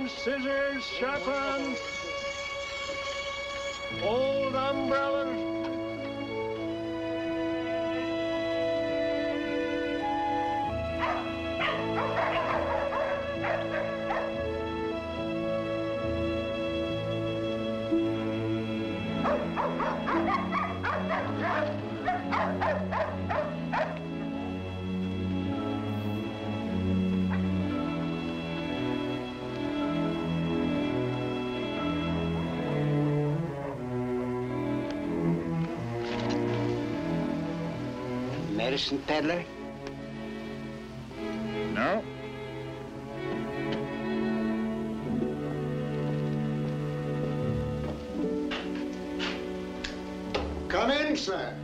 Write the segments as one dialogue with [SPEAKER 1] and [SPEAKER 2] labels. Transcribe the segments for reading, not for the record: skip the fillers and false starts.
[SPEAKER 1] iron scissors sharpened, old umbrellas.
[SPEAKER 2] Medicine peddler?
[SPEAKER 1] No.
[SPEAKER 3] Come in, sir.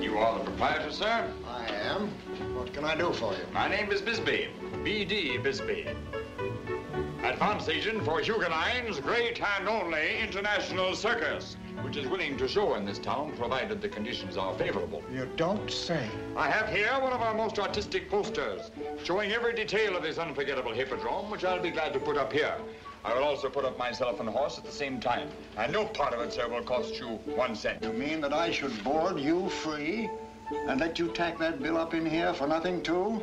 [SPEAKER 4] You are the proprietor, sir?
[SPEAKER 3] I am. What can I do for you?
[SPEAKER 4] My name is Bisbee, B.D. Bisbee. Advance agent for Huguenine's Great and Only International Circus, which is willing to show in this town, provided the conditions are favorable.
[SPEAKER 3] You don't say.
[SPEAKER 4] I have here one of our most artistic posters, showing every detail of this unforgettable hippodrome, which I'll be glad to put up here. I will also put up myself and horse at the same time. And no part of it, sir, will cost you 1 cent.
[SPEAKER 3] You mean that I should board you free and let you tack that bill up in here for nothing, too?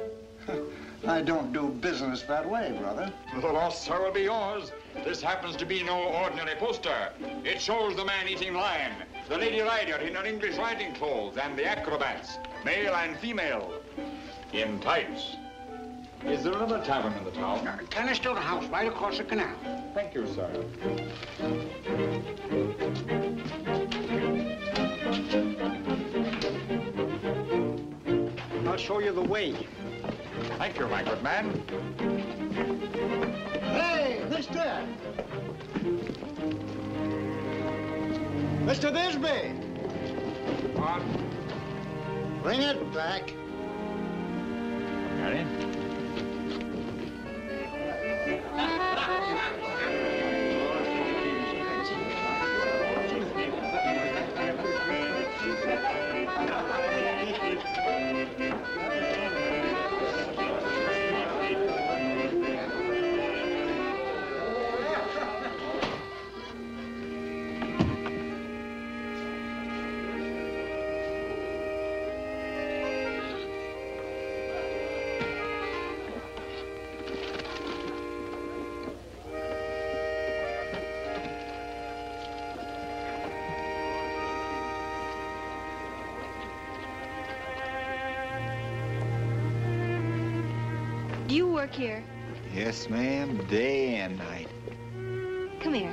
[SPEAKER 3] I don't do business that way, brother.
[SPEAKER 4] The loss, sir, will be yours. This happens to be no ordinary poster. It shows the man eating lion, the lady rider in her English riding clothes, and the acrobats, male and female, in tights. Is there another tavern in the town?
[SPEAKER 2] Cannister House, right across the canal.
[SPEAKER 4] Thank you, sir.
[SPEAKER 1] I'll show you the way.
[SPEAKER 4] Thank you, my good man.
[SPEAKER 3] Hey, mister! Mr. Bisbee!
[SPEAKER 4] What?
[SPEAKER 3] Bring it back.
[SPEAKER 4] Ready?
[SPEAKER 5] Do you work here?
[SPEAKER 6] Yes, ma'am, day and night.
[SPEAKER 5] Come here.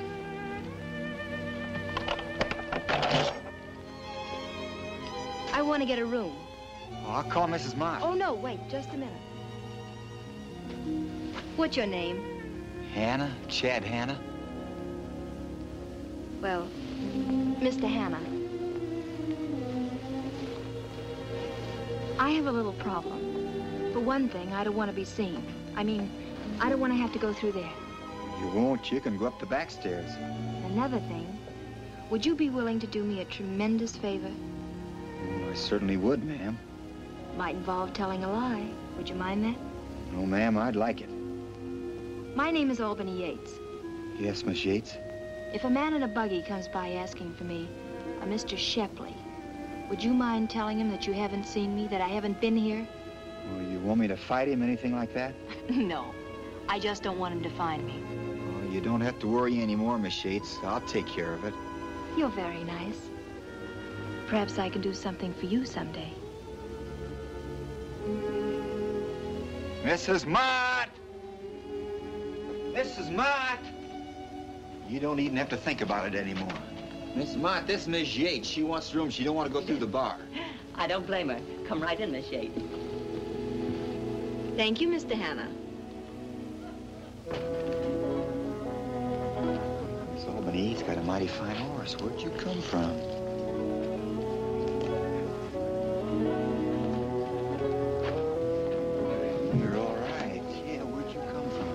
[SPEAKER 5] I want to get a room.
[SPEAKER 6] Oh, I'll call Mrs. Mott.
[SPEAKER 5] Oh, no, wait, just a minute. What's your name?
[SPEAKER 6] Hanna, Chad Hanna.
[SPEAKER 5] Well, Mr. Hanna. I have a little problem. For one thing, I don't want to be seen. I mean, I don't want to have to go through there.
[SPEAKER 6] You won't. You can go up the back stairs.
[SPEAKER 5] Another thing, would you be willing to do me a tremendous favor?
[SPEAKER 6] Oh, I certainly would, ma'am.
[SPEAKER 5] Might involve telling a lie. Would you mind that?
[SPEAKER 6] No, ma'am, I'd like it.
[SPEAKER 5] My name is Albany Yates.
[SPEAKER 6] Yes, Miss Yates?
[SPEAKER 5] If a man in a buggy comes by asking for me, a Mr. Shepley, would you mind telling him that you haven't seen me, that I haven't been here?
[SPEAKER 6] Oh, you want me to fight him, anything like that?
[SPEAKER 5] No, I just don't want him to find me.
[SPEAKER 6] Oh, you don't have to worry anymore, Miss Yates. I'll take care of it.
[SPEAKER 5] You're very nice. Perhaps I can do something for you someday.
[SPEAKER 6] Mrs. Mott! Mrs. Mott! You don't even have to think about it anymore. Mrs. Mott, this is Miss Yates. She wants the room. She don't want to go through the bar.
[SPEAKER 7] I don't blame her. Come right in, Miss Yates.
[SPEAKER 5] Thank you, Mr. Hanna.
[SPEAKER 6] Miss Albany Yates got a mighty fine horse. Where'd you come from? You're all right. Yeah, where'd you come from,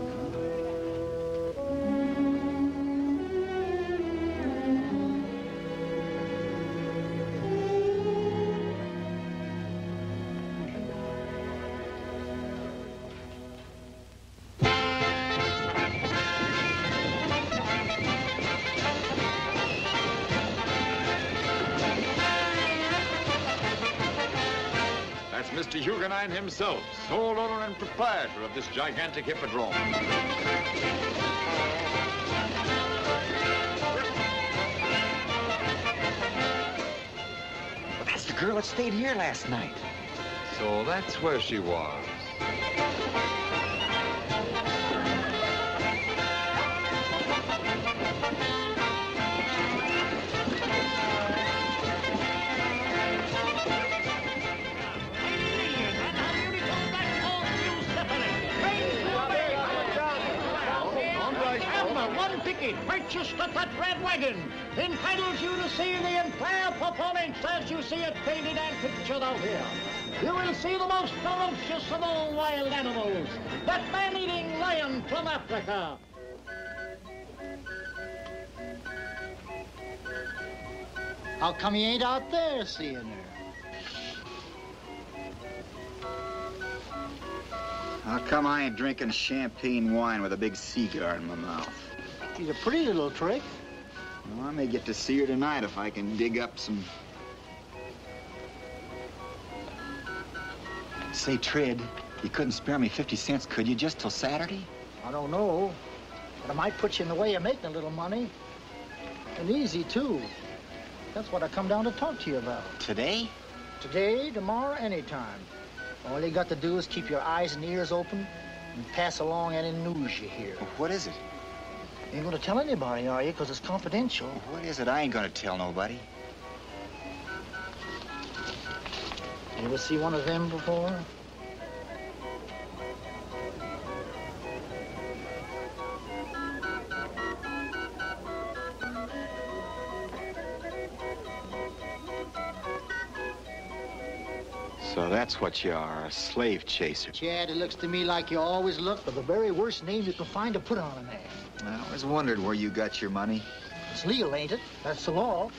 [SPEAKER 4] Mr. Huguenine himself, sole owner and proprietor of this gigantic hippodrome.
[SPEAKER 6] Well, that's the girl that stayed here last night.
[SPEAKER 4] So that's where she was.
[SPEAKER 8] One ticket purchased at that red wagon entitles you to see the entire performance as you see it painted and pictured out here. You will see the most ferocious of all wild animals, that man-eating lion from Africa. How come you ain't out there seeing her?
[SPEAKER 6] How come I ain't drinking champagne wine with a big cigar in my mouth?
[SPEAKER 8] She's a pretty little trick.
[SPEAKER 6] Well, I may get to see her tonight if I can dig up some... Say, Trid, you couldn't spare me 50 cents, could you, just till Saturday?
[SPEAKER 8] I don't know, but I might put you in the way of making a little money. And easy, too. That's what I come down to talk to you about.
[SPEAKER 6] Today?
[SPEAKER 8] Today, tomorrow, anytime. All you got to do is keep your eyes and ears open and pass along any news you hear.
[SPEAKER 6] Well, what is it?
[SPEAKER 8] Ain't gonna tell anybody, are you? Because it's confidential.
[SPEAKER 6] Well, what is it? I ain't gonna tell nobody.
[SPEAKER 8] You ever see one of them before?
[SPEAKER 6] So that's what you are, a slave chaser.
[SPEAKER 8] Chad, it looks to me like you always look for the very worst name you can find to put on a man.
[SPEAKER 6] I always wondered where you got your money.
[SPEAKER 8] It's legal, ain't it? That's the law.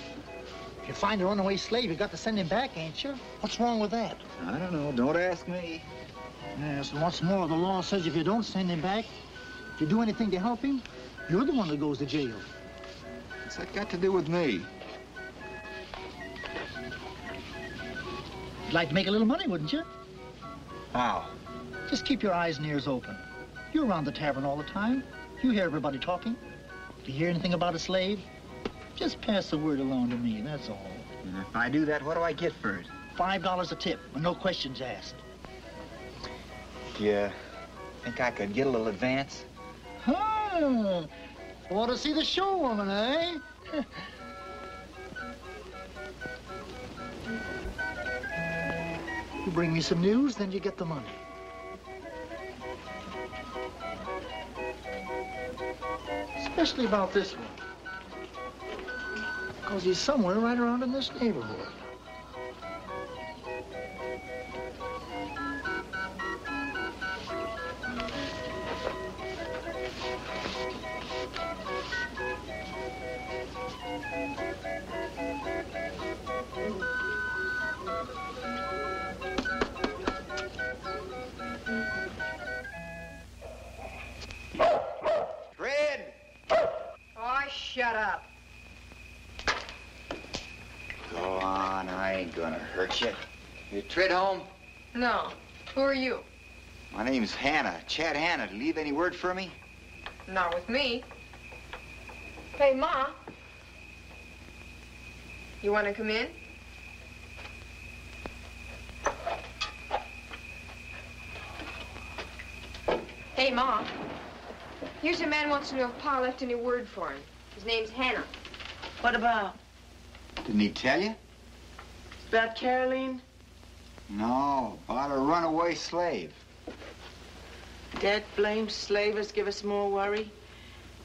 [SPEAKER 8] If you find a runaway slave, you got to send him back, ain't you? What's wrong with that?
[SPEAKER 6] I don't know. Don't ask me.
[SPEAKER 8] Yes, and what's more, the law says if you don't send him back, if you do anything to help him, you're the one that goes to jail.
[SPEAKER 6] What's that got to do with me?
[SPEAKER 8] You'd like to make a little money, wouldn't you?
[SPEAKER 6] How?
[SPEAKER 8] Just keep your eyes and ears open. You're around the tavern all the time. You hear everybody talking. If you hear anything about a slave, just pass the word along to me, that's all.
[SPEAKER 6] And if I do that, what do I get for it?
[SPEAKER 8] $5 a tip, with no questions asked.
[SPEAKER 6] Yeah. Think I could get a little advance?
[SPEAKER 8] Huh. Want to see the show, woman, eh? You bring me some news, then you get the money. Especially about this one. Because he's somewhere right around in this neighborhood.
[SPEAKER 9] Shut up.
[SPEAKER 6] Go on, I ain't gonna hurt you. You Trid home?
[SPEAKER 9] No. Who are you?
[SPEAKER 6] My name's Hanna, Chad Hanna. Did you leave any word for me?
[SPEAKER 9] Not with me. Hey, Ma. You want to come in? Hey, Ma. Here's a man wants to know if Pa left any word for him. His name's Hanna.
[SPEAKER 7] What about?
[SPEAKER 6] Didn't he tell you?
[SPEAKER 7] About Caroline?
[SPEAKER 6] No, about a runaway slave.
[SPEAKER 7] That blamed slavers give us more worry.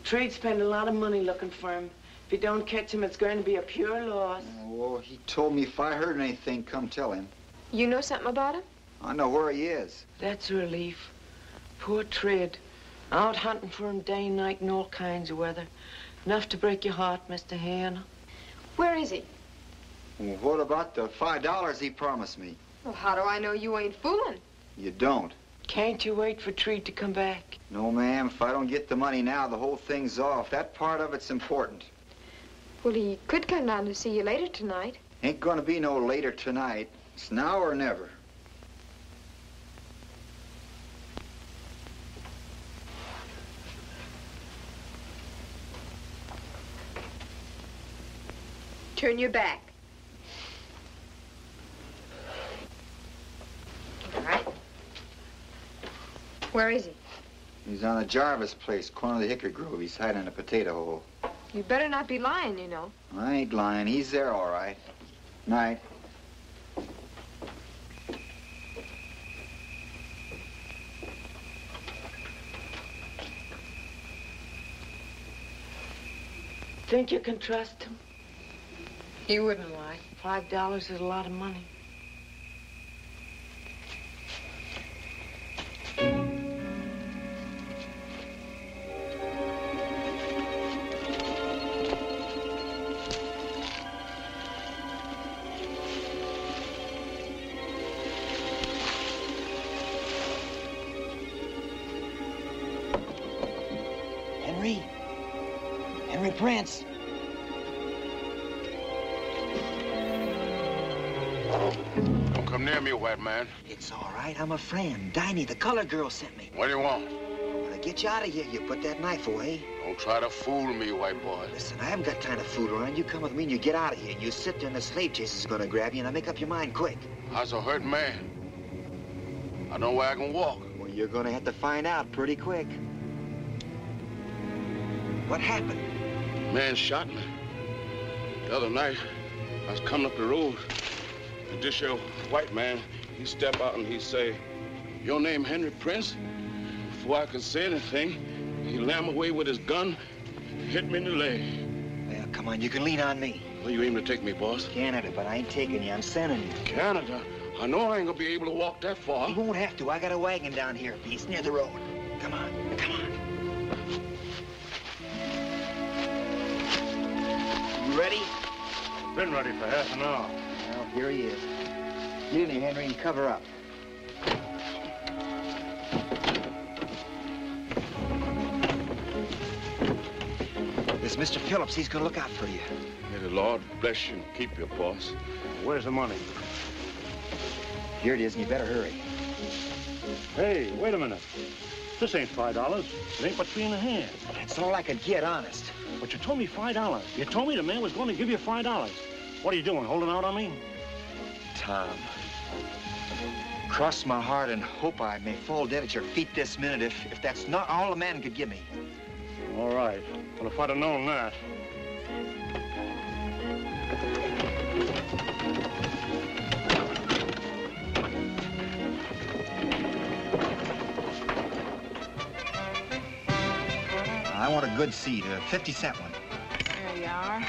[SPEAKER 7] Trade spend a lot of money looking for him. If you don't catch him, it's going to be a pure loss.
[SPEAKER 6] Oh, he told me if I heard anything, come tell him.
[SPEAKER 9] You know something about him?
[SPEAKER 6] I know where he is.
[SPEAKER 7] That's a relief. Poor Trade. Out hunting for him day and night in all kinds of weather. Enough to break your heart, Mr. Hanna.
[SPEAKER 9] Where is he?
[SPEAKER 6] Well, what about the $5 he promised me?
[SPEAKER 9] Well, how do I know you ain't fooling?
[SPEAKER 6] You don't.
[SPEAKER 7] Can't you wait for Trade to come back?
[SPEAKER 6] No, ma'am. If I don't get the money now, the whole thing's off. That part of it's important.
[SPEAKER 9] Well, he could come down to see you later tonight.
[SPEAKER 6] Ain't gonna be no later tonight. It's now or never.
[SPEAKER 9] turn your back. All right. Where is he?
[SPEAKER 6] He's on the Jarvis place, corner of the hickory grove. He's hiding in a potato hole.
[SPEAKER 9] You better not be lying, you know.
[SPEAKER 6] I ain't lying. He's there, all right. Night.
[SPEAKER 7] Think you can trust him?
[SPEAKER 9] He wouldn't lie.
[SPEAKER 7] $5 is a lot of money.
[SPEAKER 6] Henry Prince.
[SPEAKER 10] Don't come near me, white man.
[SPEAKER 6] It's all right. I'm a friend. Diney, the colored girl, sent me.
[SPEAKER 10] What do you want?
[SPEAKER 6] To get you out of here, you put that knife away.
[SPEAKER 10] Don't try to fool me, white boy.
[SPEAKER 6] Listen, I haven't got time to fool around. You come with me and you get out of here. And you sit there and the slave chasers is gonna grab you, and I make up your mind quick.
[SPEAKER 10] I was a hurt man. I know where I can walk.
[SPEAKER 6] Well, you're gonna have to find out pretty quick. What happened?
[SPEAKER 10] Man shot me. The other night, I was coming up the road, and this here white man, he step out and he say, "Your name Henry Prince?" Before I could say anything, he lammed away with his gun, hit me in the leg.
[SPEAKER 6] Well, come on, you can lean on me.
[SPEAKER 10] Where you aim to take me, boss?
[SPEAKER 6] Canada, but I ain't taking you. I'm sending you.
[SPEAKER 10] Canada? I know I ain't gonna be able to walk that far.
[SPEAKER 6] You won't have to. I got a wagon down here, It's near the road. Come on, come on. You ready?
[SPEAKER 8] Been ready for half an hour.
[SPEAKER 6] Well, here he is. Get in here, Henry, and cover up. This Mr. Phillips, he's gonna look out for you.
[SPEAKER 10] May the Lord bless you and keep you, boss.
[SPEAKER 8] Where's the money?
[SPEAKER 6] Here it is, and you better hurry.
[SPEAKER 8] Hey, wait a minute. This ain't $5. It ain't but $3.50.
[SPEAKER 6] That's all I could get, honest.
[SPEAKER 8] But you told me $5. You told me the man was going to give you $5. What are you doing, holding out on me?
[SPEAKER 6] Tom, cross my heart and hope I may fall dead at your feet this minute if that's not all a man could give me.
[SPEAKER 8] All right. Well, if I'd have known that.
[SPEAKER 6] I want a good seat, a 50-cent one.
[SPEAKER 7] There you are.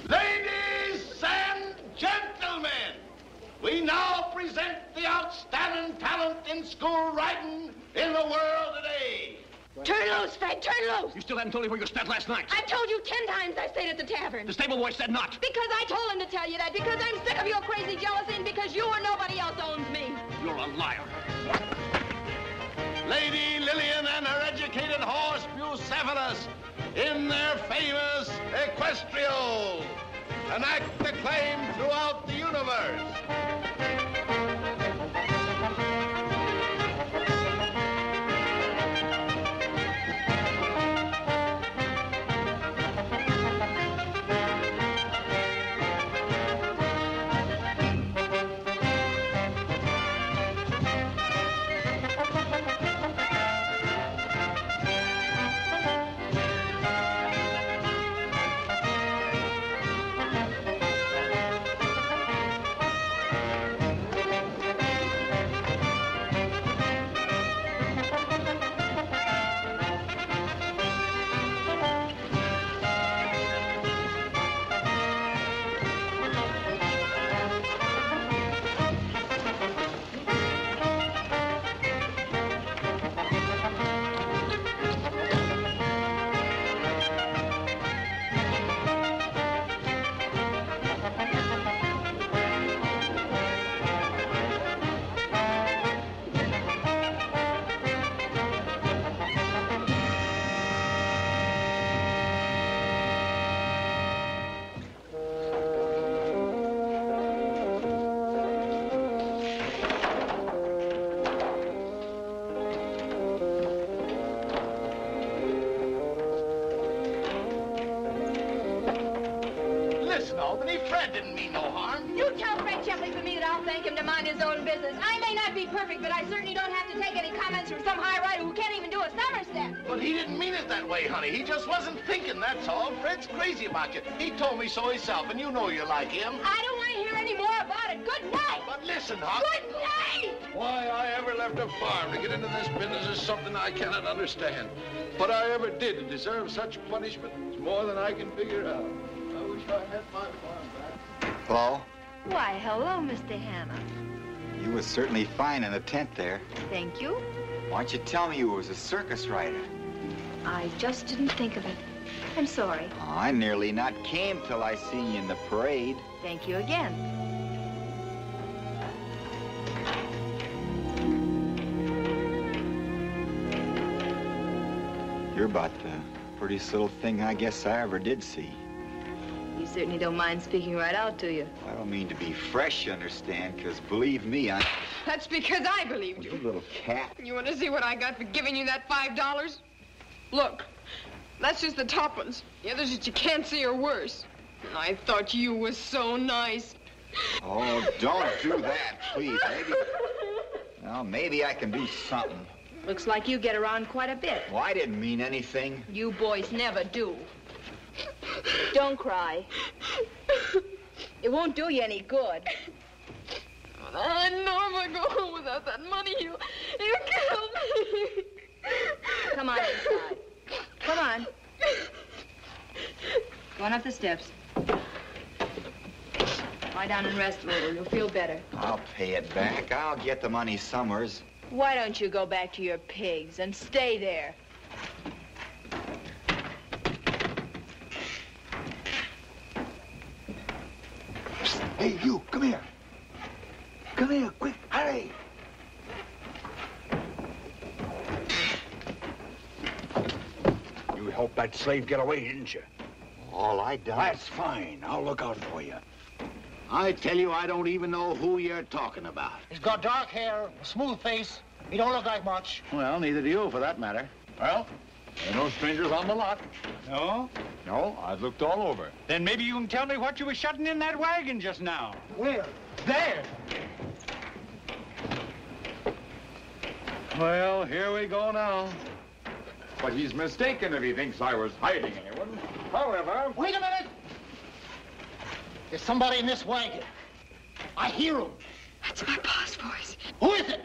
[SPEAKER 11] Ladies and gentlemen, we now present the outstanding talent in school riding in the world today.
[SPEAKER 12] Turn loose, Fred, turn loose!
[SPEAKER 11] You still haven't told me where you spent last night.
[SPEAKER 12] I've told you 10 times I stayed at the tavern.
[SPEAKER 11] The stable boy said not.
[SPEAKER 12] Because I told him to tell you that, because I'm sick of your crazy jealousy, and because you or nobody else owns me.
[SPEAKER 11] You're a liar. Lady Lillian and her educated horse, Bucephalus, in their famous equestrial, an act acclaimed throughout the universe. didn't mean no harm.
[SPEAKER 12] You tell Fred Shepley for me that I'll thank him to mind his own business. I may not be perfect, but I certainly don't have to take any comments from some high rider who can't even do a somerset.
[SPEAKER 11] But he didn't mean it that way, honey. He just wasn't thinking, that's all. Fred's crazy about you. He told me so himself, and you know you like him.
[SPEAKER 12] I don't want to hear any more about it. Good night.
[SPEAKER 11] But listen, Huck.
[SPEAKER 12] Good night.
[SPEAKER 10] Why I ever left a farm to get into this business is something I cannot understand. What I ever did to deserve such punishment is more than I can figure out. I wish I had my farm back.
[SPEAKER 6] Hello?
[SPEAKER 5] Why, hello, Mr. Hanna.
[SPEAKER 6] You was certainly fine in a tent there.
[SPEAKER 5] Thank you.
[SPEAKER 6] Why don't you tell me you was a circus rider?
[SPEAKER 5] I just didn't think of it. I'm sorry.
[SPEAKER 6] Oh, I nearly not came till I seen you in the parade.
[SPEAKER 5] Thank you again.
[SPEAKER 6] You're about the prettiest little thing I guess I ever did see.
[SPEAKER 5] You certainly don't mind speaking right out, do you?
[SPEAKER 6] I don't mean to be fresh, you understand, because believe me, I'm...
[SPEAKER 9] That's because I believed
[SPEAKER 6] You
[SPEAKER 9] you.
[SPEAKER 6] little cat.
[SPEAKER 9] You want to see what I got for giving you that $5? Look, that's just the top ones. The others that you can't see are worse. And I thought you was so nice.
[SPEAKER 6] Oh, don't do that, please. Maybe I can do something.
[SPEAKER 5] Looks like you get around quite a bit.
[SPEAKER 6] Well, I didn't mean anything.
[SPEAKER 5] You boys never do. Don't cry. It won't do you any good.
[SPEAKER 9] I know if I go home without that money, you kill me.
[SPEAKER 5] Come on inside. Come on. Go on up the steps. Lie down and rest a little. You'll feel better.
[SPEAKER 6] I'll pay it back. I'll get the money somewheres.
[SPEAKER 5] Why don't you go back to your pigs and stay there?
[SPEAKER 3] Hey, you, come here. Come here, quick, hurry.
[SPEAKER 13] You helped that slave get away, didn't you?
[SPEAKER 3] All I done.
[SPEAKER 13] That's fine. I'll look out for you.
[SPEAKER 11] I tell you, I don't even know who you're talking about.
[SPEAKER 8] He's got dark hair, a smooth face. He don't look like much.
[SPEAKER 11] Well, neither do you, for that matter.
[SPEAKER 4] Well, there are no strangers on the lot.
[SPEAKER 1] No?
[SPEAKER 4] No, I've looked all over.
[SPEAKER 1] Then maybe you can tell me what you were shutting in that wagon just now.
[SPEAKER 8] Where?
[SPEAKER 1] There. Well, here we go now.
[SPEAKER 4] But he's mistaken if he thinks I was hiding anyone. However...
[SPEAKER 8] Wait a minute! There's somebody in this wagon. I hear him.
[SPEAKER 9] That's my boss voice.
[SPEAKER 8] Who is it?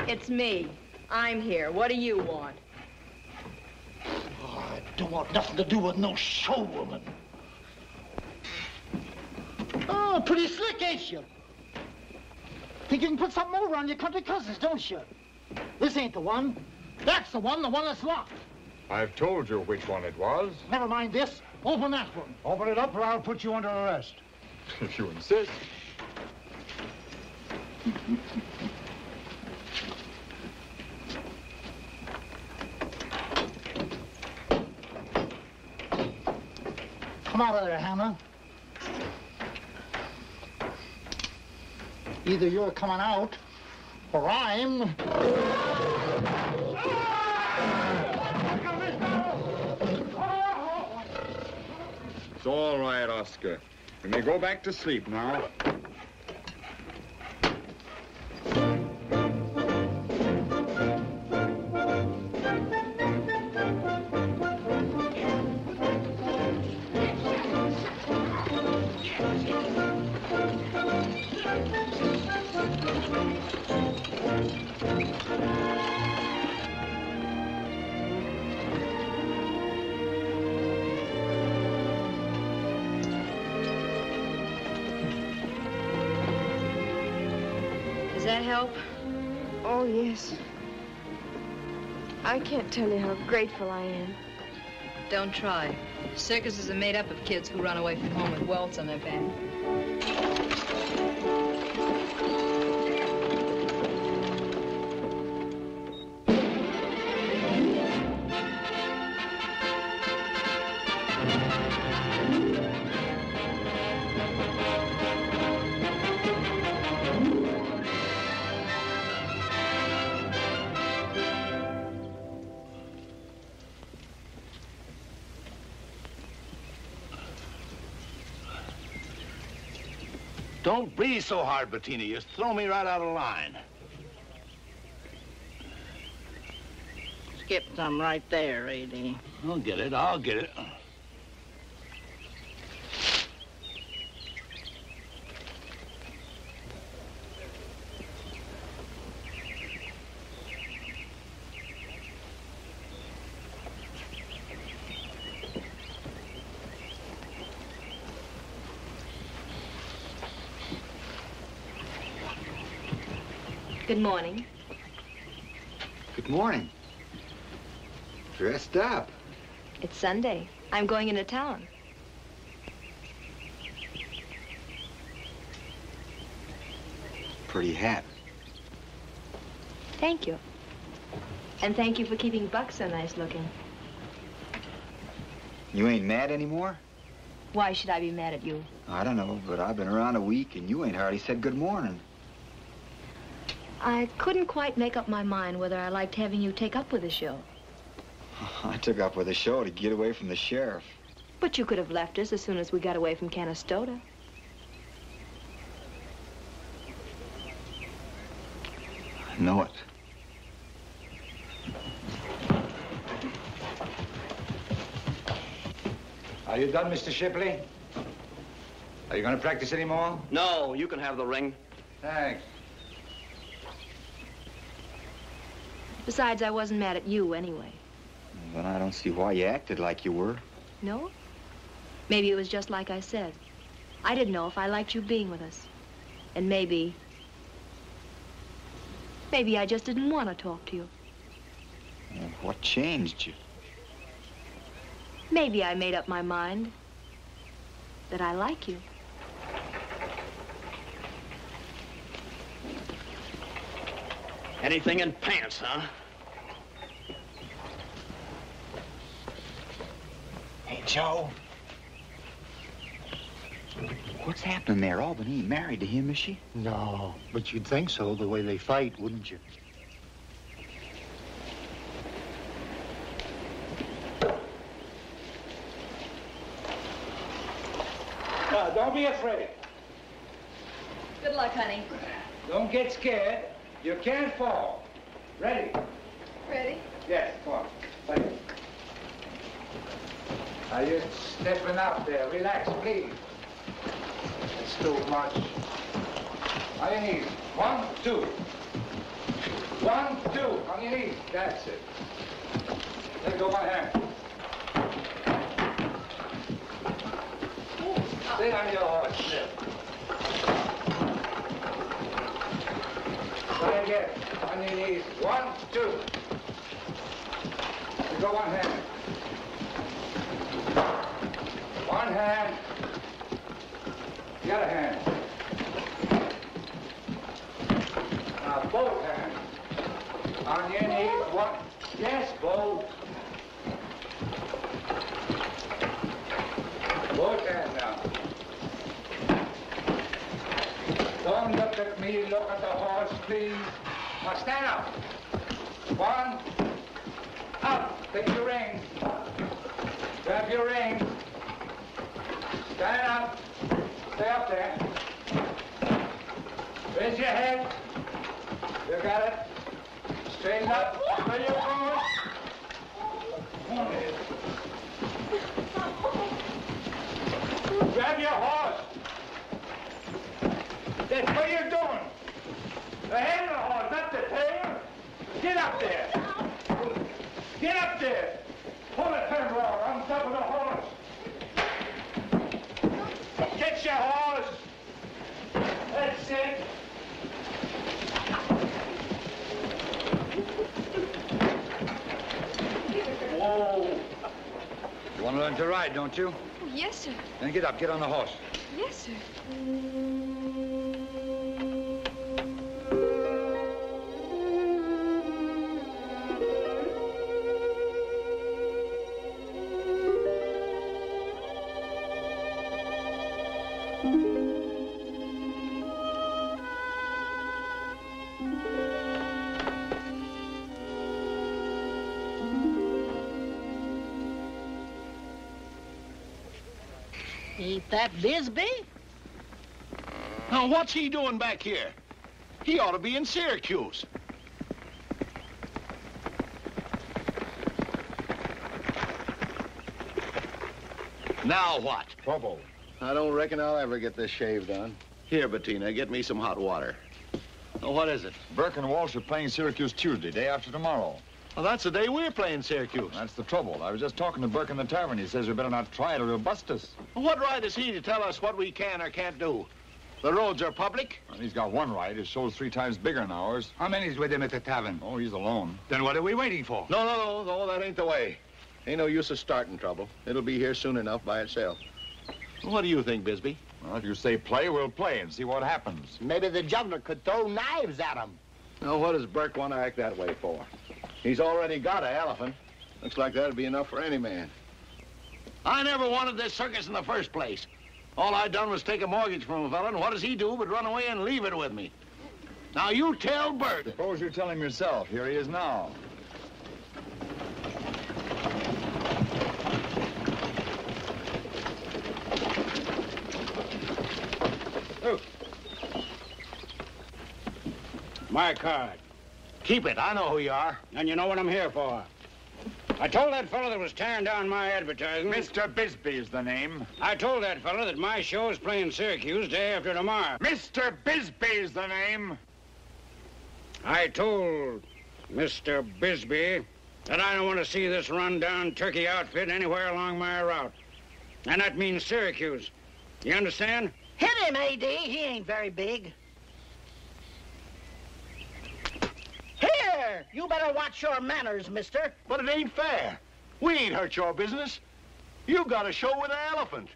[SPEAKER 5] It's me. I'm here. What do you want?
[SPEAKER 8] Oh, I don't want nothing to do with no showwoman. Oh, pretty slick, ain't you? Think you can put something over on your country cousins, don't you? This ain't the one. That's the one that's locked.
[SPEAKER 4] I've told you which one it was.
[SPEAKER 8] Never mind this. Open that one.
[SPEAKER 1] Open it up or I'll put you under arrest.
[SPEAKER 4] If you insist.
[SPEAKER 8] Come out of there, Hannah. Either you're coming out, or I'm...
[SPEAKER 4] It's all right, Oscar. You may go back to sleep now.
[SPEAKER 5] Does that help?
[SPEAKER 9] Oh, yes. I can't tell you how grateful I am.
[SPEAKER 5] Don't try. Circuses are made up of kids who run away from home with welts on their back.
[SPEAKER 11] Don't breathe so hard, Bettina. You throw me right out of line.
[SPEAKER 8] Skip some right there, A.D.
[SPEAKER 11] I'll get it. I'll get it.
[SPEAKER 5] Good morning.
[SPEAKER 6] Good morning. Dressed up.
[SPEAKER 5] It's Sunday. I'm going into town.
[SPEAKER 6] Pretty hat.
[SPEAKER 5] Thank you. And thank you for keeping Buck so nice looking.
[SPEAKER 6] You ain't mad anymore?
[SPEAKER 5] Why should I be mad at you?
[SPEAKER 6] I don't know, but I've been around a week and you ain't hardly said good morning.
[SPEAKER 5] I couldn't quite make up my mind whether I liked having you take up with the show.
[SPEAKER 6] I took up with the show to get away from the sheriff.
[SPEAKER 5] But you could have left us as soon as we got away from Canastota.
[SPEAKER 6] I know it.
[SPEAKER 13] Are you done, Mr. Shipley? Are you going to practice anymore?
[SPEAKER 14] No, you can have the ring.
[SPEAKER 13] Thanks.
[SPEAKER 5] Besides, I wasn't mad at you anyway.
[SPEAKER 6] Then I don't see why you acted like you were.
[SPEAKER 5] No? Maybe it was just like I said. I didn't know if I liked you being with us. And maybe I just didn't want to talk to you.
[SPEAKER 6] What changed you?
[SPEAKER 5] Maybe I made up my mind that I like you.
[SPEAKER 14] Anything in pants, huh?
[SPEAKER 6] Hey, Joe. What's happening there? Albany ain't married to him, is she?
[SPEAKER 3] No, but you'd think so, the way they fight, wouldn't you?
[SPEAKER 1] Don't be afraid.
[SPEAKER 12] Good luck, honey.
[SPEAKER 1] Don't get scared. You can't fall. Ready?
[SPEAKER 12] Ready?
[SPEAKER 1] Yes, come on. Ready. Are you stepping up there? Relax, please. It's too much. On your knees. 1, 2. 1, 2. On your knees. That's it. Let go of my hand. Sit on your horse. Sit. Try again. On your knees. 1, 2. Let go one hand. One hand. The other hand. Now, both hands. On your knees. 1. Yes, both. Both hands now. Don't look at me, look at the horse, please. Now stand up. 1. Up. Take your reins. Grab your reins. Stand up. Stay up there. Raise your head. You got it. Straighten up. Where you going? Come on, Ed. Grab your horse. That's what you're doing. The head of the horse, not the tail. Get up there. Get up there. Pull the turn round on top of the horse. Get your horse. That's it. Whoa.
[SPEAKER 13] You want to learn to ride, don't you?
[SPEAKER 12] Oh, yes, sir.
[SPEAKER 13] Then get up, get on the horse.
[SPEAKER 12] Yes, sir.
[SPEAKER 8] Ain't that Bisbee?
[SPEAKER 11] Now, what's he doing back here? He ought to be in Syracuse. Now what?
[SPEAKER 13] Trouble.
[SPEAKER 11] I don't reckon I'll ever get this shave done. Here, Bettina, get me some hot water. Oh, what is it?
[SPEAKER 4] Burke and Walsh are playing Syracuse Tuesday, day after tomorrow.
[SPEAKER 11] Well, that's the day we're playing Syracuse.
[SPEAKER 4] That's the trouble. I was just talking to Burke in the tavern. He says we better not try it or he'll bust us.
[SPEAKER 11] Well, what right is he to tell us what we can or can't do? The roads are public.
[SPEAKER 4] Well, he's got one right. His show's 3 times bigger than ours.
[SPEAKER 13] How many's with him at the tavern?
[SPEAKER 4] Oh, he's alone.
[SPEAKER 13] Then what are we waiting for?
[SPEAKER 11] No, that ain't the way. Ain't no use of starting trouble. It'll be here soon enough by itself. What do you think, Bisbee?
[SPEAKER 4] Well, if you say play, we'll play and see what happens.
[SPEAKER 8] Maybe the governor could throw knives at him.
[SPEAKER 11] Now, what does Burke want to act that way for? He's already got an elephant. Looks like that'd be enough for any man. I never wanted this circus in the first place. All I done was take a mortgage from a fella, and what does he do but run away and leave it with me? Now, you tell Burke.
[SPEAKER 4] Suppose you tell him yourself. Here he is now.
[SPEAKER 8] Oh. My card.
[SPEAKER 11] Keep it. I know who you are.
[SPEAKER 8] And you know what I'm here for. I told that fellow that was tearing down my advertisement.
[SPEAKER 4] Mr. Bisbee is the name.
[SPEAKER 8] I told that fellow that my show is playing Syracuse day after tomorrow.
[SPEAKER 4] Mr. Bisbee is the name.
[SPEAKER 8] I told Mr. Bisbee that I don't want to see this run-down turkey outfit anywhere along my route. And that means Syracuse. You understand?
[SPEAKER 15] Hit him, A.D. He ain't very big. Here! You better watch your manners, mister.
[SPEAKER 11] But it ain't fair. We ain't hurt your business. You got a show with an elephant.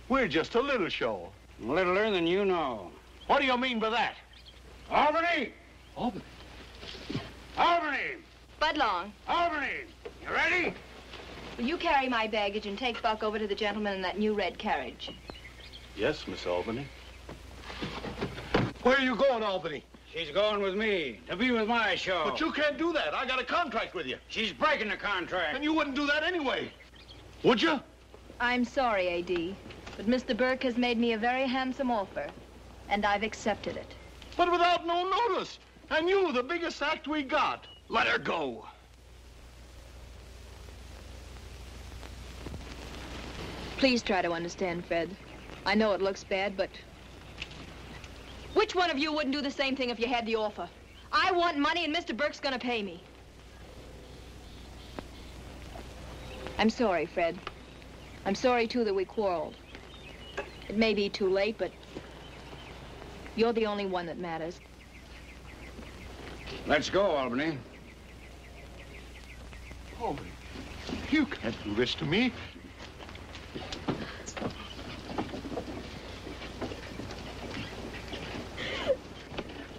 [SPEAKER 11] We're just a little show.
[SPEAKER 8] Littler than you know.
[SPEAKER 11] What do you mean by that?
[SPEAKER 8] Albany!
[SPEAKER 11] Albany?
[SPEAKER 8] Albany!
[SPEAKER 5] Budlong,
[SPEAKER 8] Albany! You ready?
[SPEAKER 5] will you carry my baggage and take Buck over to the gentleman in that new red carriage?
[SPEAKER 11] Yes, Miss Albany. Where are you going, Albany?
[SPEAKER 8] She's going with me to be with my show.
[SPEAKER 11] But you can't do that. I got a contract with you.
[SPEAKER 8] She's breaking the contract.
[SPEAKER 11] And you wouldn't do that anyway. Would you?
[SPEAKER 5] I'm sorry, A.D., but Mr. Burke has made me a very handsome offer, and I've accepted it.
[SPEAKER 11] But without no notice. And you, the biggest act we got. Let her go.
[SPEAKER 5] Please try to understand, Fred. I know it looks bad, but... Which one of you wouldn't do the same thing if you had the offer? I want money, and Mr. Burke's gonna pay me. I'm sorry, Fred. I'm sorry, too, that we quarreled. It may be too late, but you're the only one that matters.
[SPEAKER 8] Let's go, Albany.
[SPEAKER 11] Albany, you can't do this to me.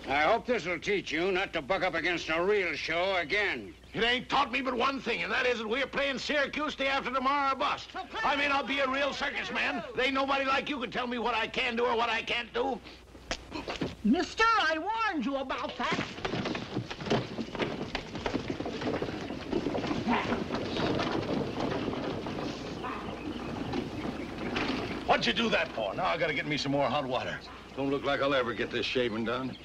[SPEAKER 8] I hope this will teach you not to buck up against a real show again.
[SPEAKER 11] It ain't taught me but one thing, and that is that we're playing Syracuse day after tomorrow or bust. I may not be a real circus man. There ain't nobody like you can tell me what I can do or what I can't do.
[SPEAKER 15] Mister, I warned you about that.
[SPEAKER 11] What'd you do that for? Now I gotta get me some more hot water. Don't look like I'll ever get this shaving done.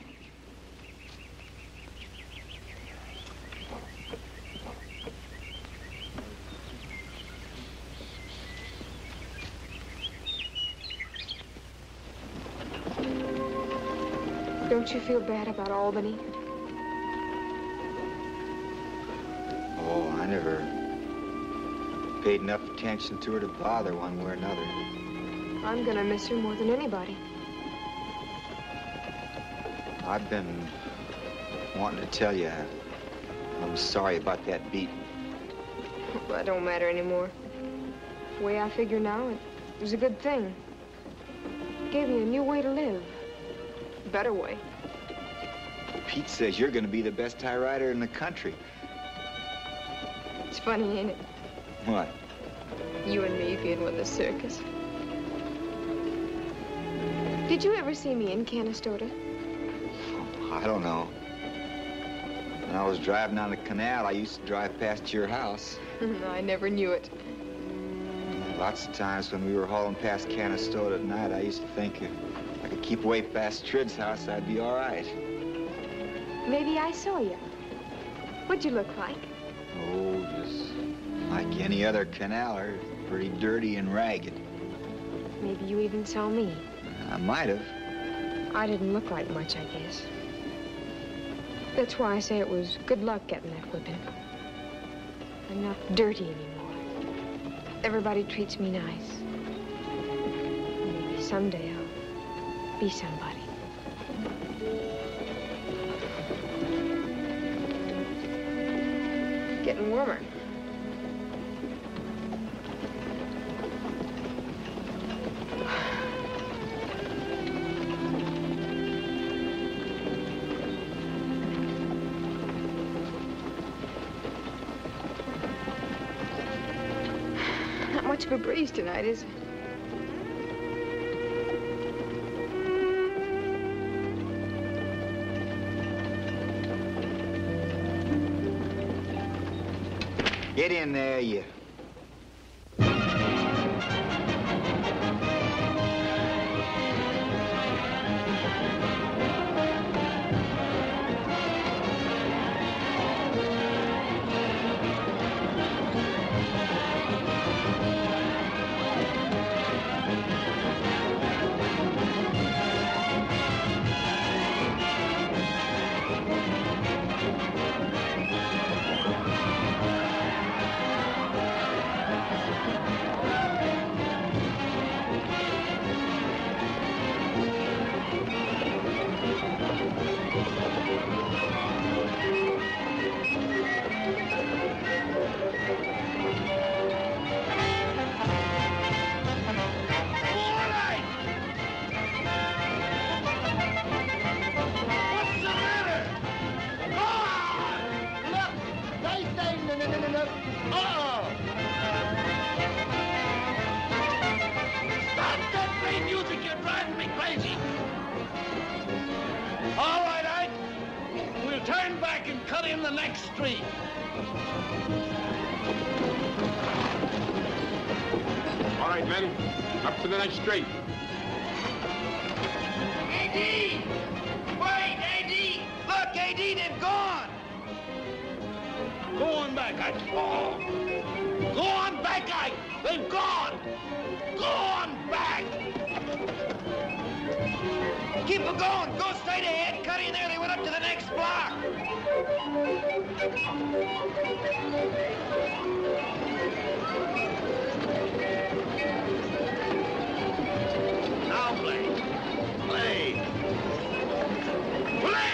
[SPEAKER 9] Don't you feel bad about Albany?
[SPEAKER 6] Oh, I never paid enough attention to her to bother one way or another.
[SPEAKER 9] I'm gonna miss her more than anybody.
[SPEAKER 6] I've been wanting to tell you I'm sorry about that beating.
[SPEAKER 9] Well, that don't matter anymore. The way I figure now, it was a good thing. It gave me a new way to live. A better way.
[SPEAKER 6] Pete says you're going to be the best tie rider in the country.
[SPEAKER 9] It's funny, ain't it?
[SPEAKER 6] What?
[SPEAKER 9] You and me being with the circus. Did you ever see me in Canastota?
[SPEAKER 6] I don't know. When I was driving down the canal, I used to drive past your house.
[SPEAKER 9] I never knew it.
[SPEAKER 6] Lots of times when we were hauling past Canastota at night, I used to think if I could keep away past Trid's house, I'd be all right.
[SPEAKER 12] Maybe I saw you. What'd you look like?
[SPEAKER 6] Oh, just like any other canaler, pretty dirty and ragged.
[SPEAKER 12] Maybe you even saw me.
[SPEAKER 6] I might have.
[SPEAKER 12] I didn't look like much, I guess. That's why I say it was good luck getting that whipping. I'm not dirty anymore. Everybody treats me nice. Maybe someday I'll be somebody. Getting warmer. Not much of a breeze tonight, is it?
[SPEAKER 6] Get in there, you.
[SPEAKER 10] Straight.
[SPEAKER 16] AD! Wait, AD! Look, AD, they've gone!
[SPEAKER 8] Go on back, Ike. Oh. Go on back, Ike. They've gone. Go on back.
[SPEAKER 16] Keep it going. Go straight ahead. Cut in there. They went up to the next block.
[SPEAKER 8] Now play. Play. Play!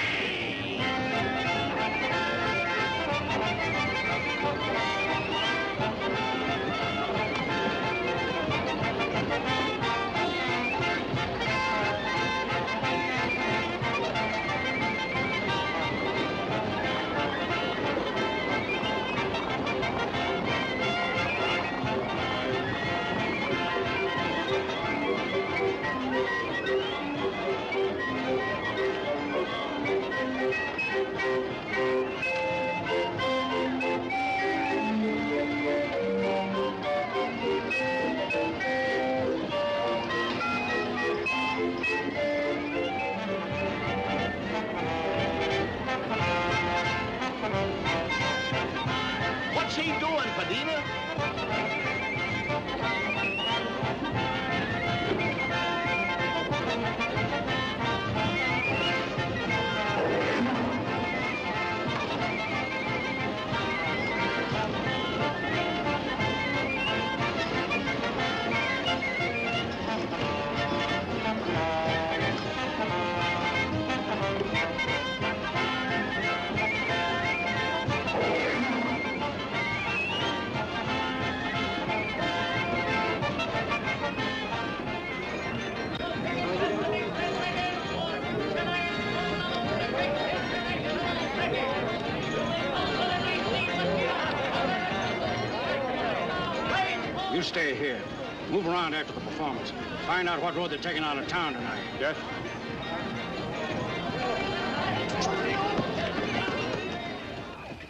[SPEAKER 8] What's he doing, Padina?
[SPEAKER 2] You stay here. Move around after the performance. Find out what road they're taking out of town tonight.
[SPEAKER 10] Yes?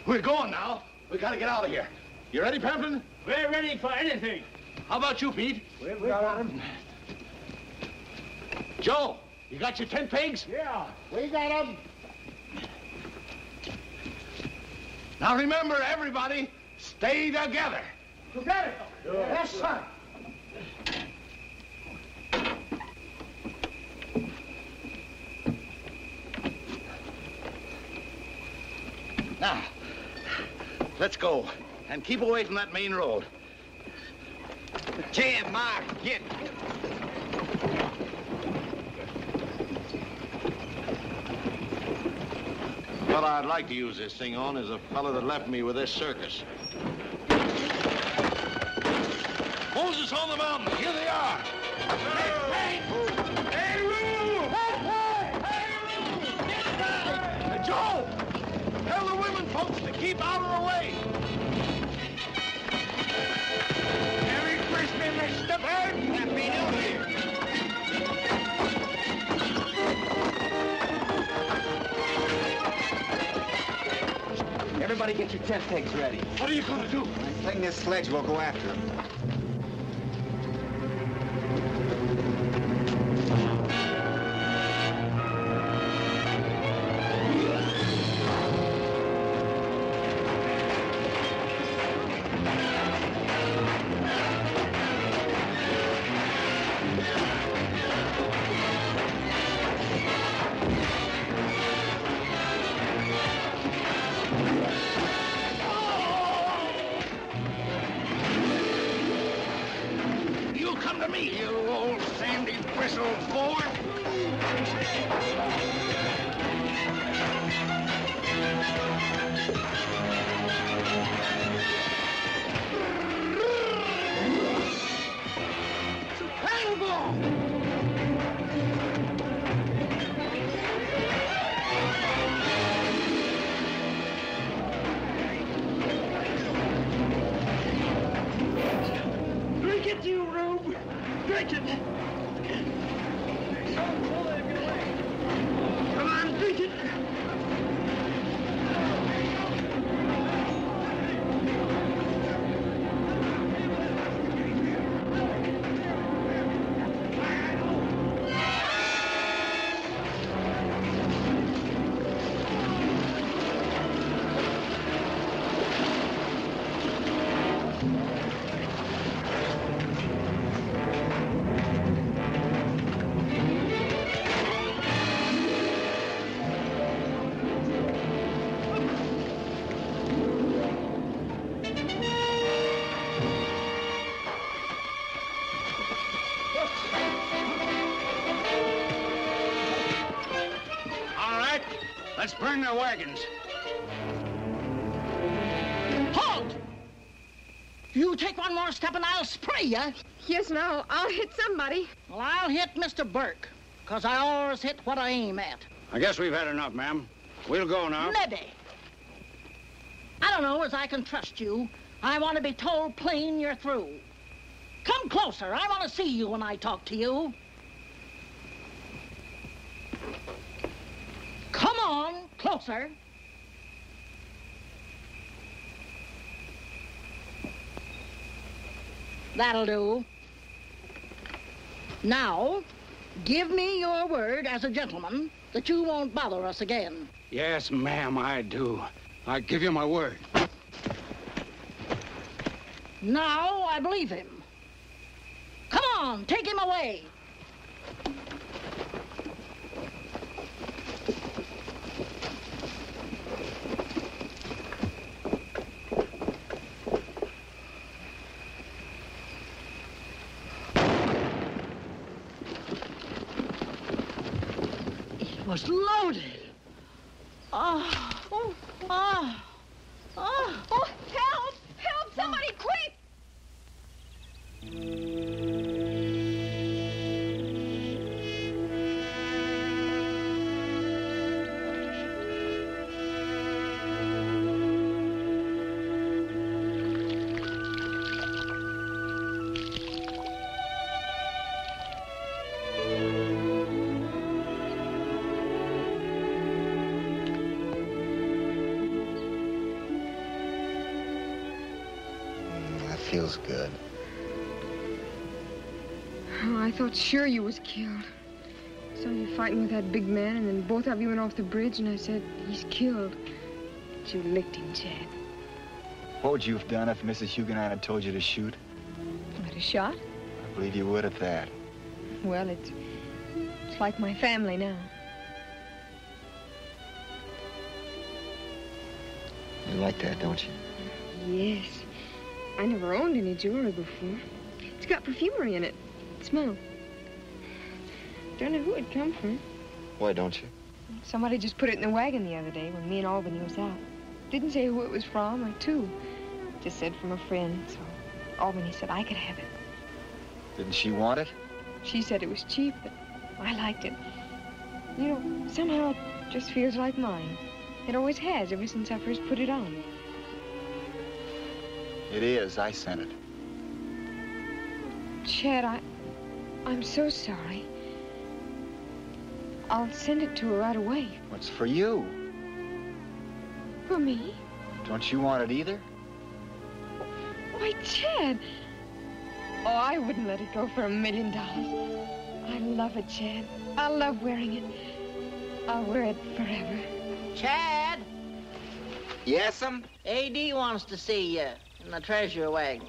[SPEAKER 11] We're going now. We gotta get out of here. You ready, Pamplin?
[SPEAKER 8] We're ready for anything.
[SPEAKER 11] How about you, Pete?
[SPEAKER 8] We've got him.
[SPEAKER 11] Joe, You got your tent pegs?
[SPEAKER 8] Yeah, we got them.
[SPEAKER 11] Now remember, everybody, stay together.
[SPEAKER 8] You got it. Yes, sir.
[SPEAKER 11] Now, let's go. And keep away from that main road.
[SPEAKER 6] Jim, Mark, get.
[SPEAKER 11] What I'd like to use this thing on is a fellow that left me with this circus. Moses on the mountain. Here they are. Hey, Joe! Tell the women folks to keep out of the way.
[SPEAKER 16] Merry Christmas, Mr. Bird. Happy New Year.
[SPEAKER 6] Everybody get your tent pegs ready.
[SPEAKER 11] What are you going to do?
[SPEAKER 6] Fling this sledge, we'll go after him.
[SPEAKER 2] Let's burn their wagons.
[SPEAKER 15] Halt! You take one more step and I'll spray you.
[SPEAKER 9] Yes, no, I'll hit somebody.
[SPEAKER 15] Well, I'll hit Mr. Burke, because I always hit what I aim at.
[SPEAKER 2] I guess we've had enough, ma'am. We'll go now.
[SPEAKER 15] Maybe. I don't know as I can trust you. I want to be told plain you're through. Come closer. I want to see you when I talk to you. Come on, closer. That'll do. Now, give me your word as a gentleman that you won't bother us again.
[SPEAKER 2] Yes, ma'am, I do. I give you my word.
[SPEAKER 15] Now I believe him. Come on, take him away. It was loaded. Oh, oh, oh, oh.
[SPEAKER 9] Oh, help! Help! Somebody, quick!
[SPEAKER 6] Feels good.
[SPEAKER 9] Oh, I thought sure you was killed.
[SPEAKER 12] Saw you fighting with that big man, and then both of you went off the bridge, and I said, he's killed. But you licked him, Chad.
[SPEAKER 6] What would you have done if Mrs. Huguenot had told you to shoot?
[SPEAKER 12] I'd have shot?
[SPEAKER 6] I believe you would at that.
[SPEAKER 12] Well, it's like my family now.
[SPEAKER 6] You like that, don't you?
[SPEAKER 12] Yes. I never owned any jewelry before. It's got perfumery in it. Smell. Don't know who it come from.
[SPEAKER 6] Why don't you?
[SPEAKER 12] Somebody just put it in the wagon the other day when me and Albany was out. Didn't say who it was from or to. Just said from a friend, so Albany said I could have it.
[SPEAKER 6] Didn't she want it?
[SPEAKER 12] She said it was cheap, but I liked it. You know, somehow it just feels like mine. It always has, ever since I first put it on.
[SPEAKER 6] It is. I sent it.
[SPEAKER 12] Chad, I'm so sorry. I'll send it to her right away.
[SPEAKER 6] What's for you?
[SPEAKER 12] For me?
[SPEAKER 6] Don't you want it either?
[SPEAKER 12] Why, Chad. Oh, I wouldn't let it go for $1 million. I love it, Chad. I love wearing it. I'll wear it forever.
[SPEAKER 15] Chad?
[SPEAKER 6] Yes'm?
[SPEAKER 15] A.D. wants to see you in the treasure wagon.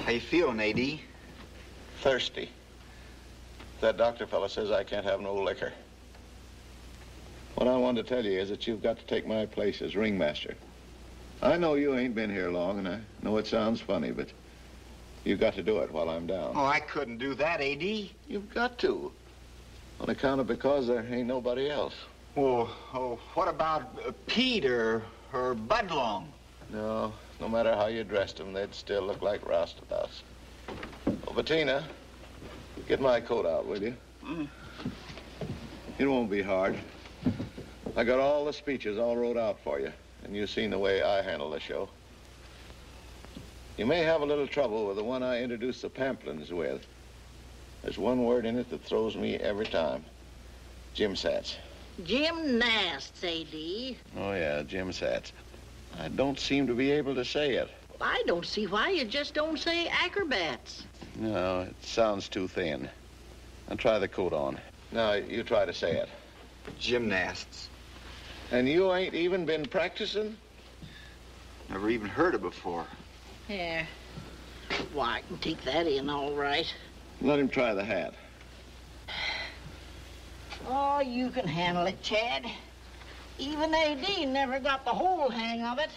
[SPEAKER 6] How you feeling, A.D.?
[SPEAKER 11] Thirsty. That doctor fella says I can't have no liquor. What I wanted to tell you is that you've got to take my place as ringmaster. I know you ain't been here long, and I know it sounds funny, but you got to do it while I'm down.
[SPEAKER 6] Oh, I couldn't do that, A.D.
[SPEAKER 11] You've got to. On account of because there ain't nobody else.
[SPEAKER 6] Oh, what about Pete or Budlong?
[SPEAKER 11] No matter how you dressed them, they'd still look like roustabouts. Oh, Bettina, get my coat out, will you? It won't be hard. I got all the speeches all wrote out for you, and you've seen the way I handle the show. You may have a little trouble with the one I introduced the pamphlets with. There's one word in it that throws me every time. Gymsats.
[SPEAKER 15] Gymnasts, A.D.
[SPEAKER 11] Oh, yeah, gymsats. I don't seem to be able to say it.
[SPEAKER 15] Well, I don't see why you just don't say acrobats.
[SPEAKER 11] No, it sounds too thin. I'll try the coat on. Now, you try to say it.
[SPEAKER 6] Gymnasts.
[SPEAKER 11] And you ain't even been practicing?
[SPEAKER 6] Never even heard it before.
[SPEAKER 15] Yeah. Well, I can take that in all right.
[SPEAKER 11] Let him try the hat.
[SPEAKER 15] Oh, you can handle it, Chad. Even A.D. never got the whole hang of it.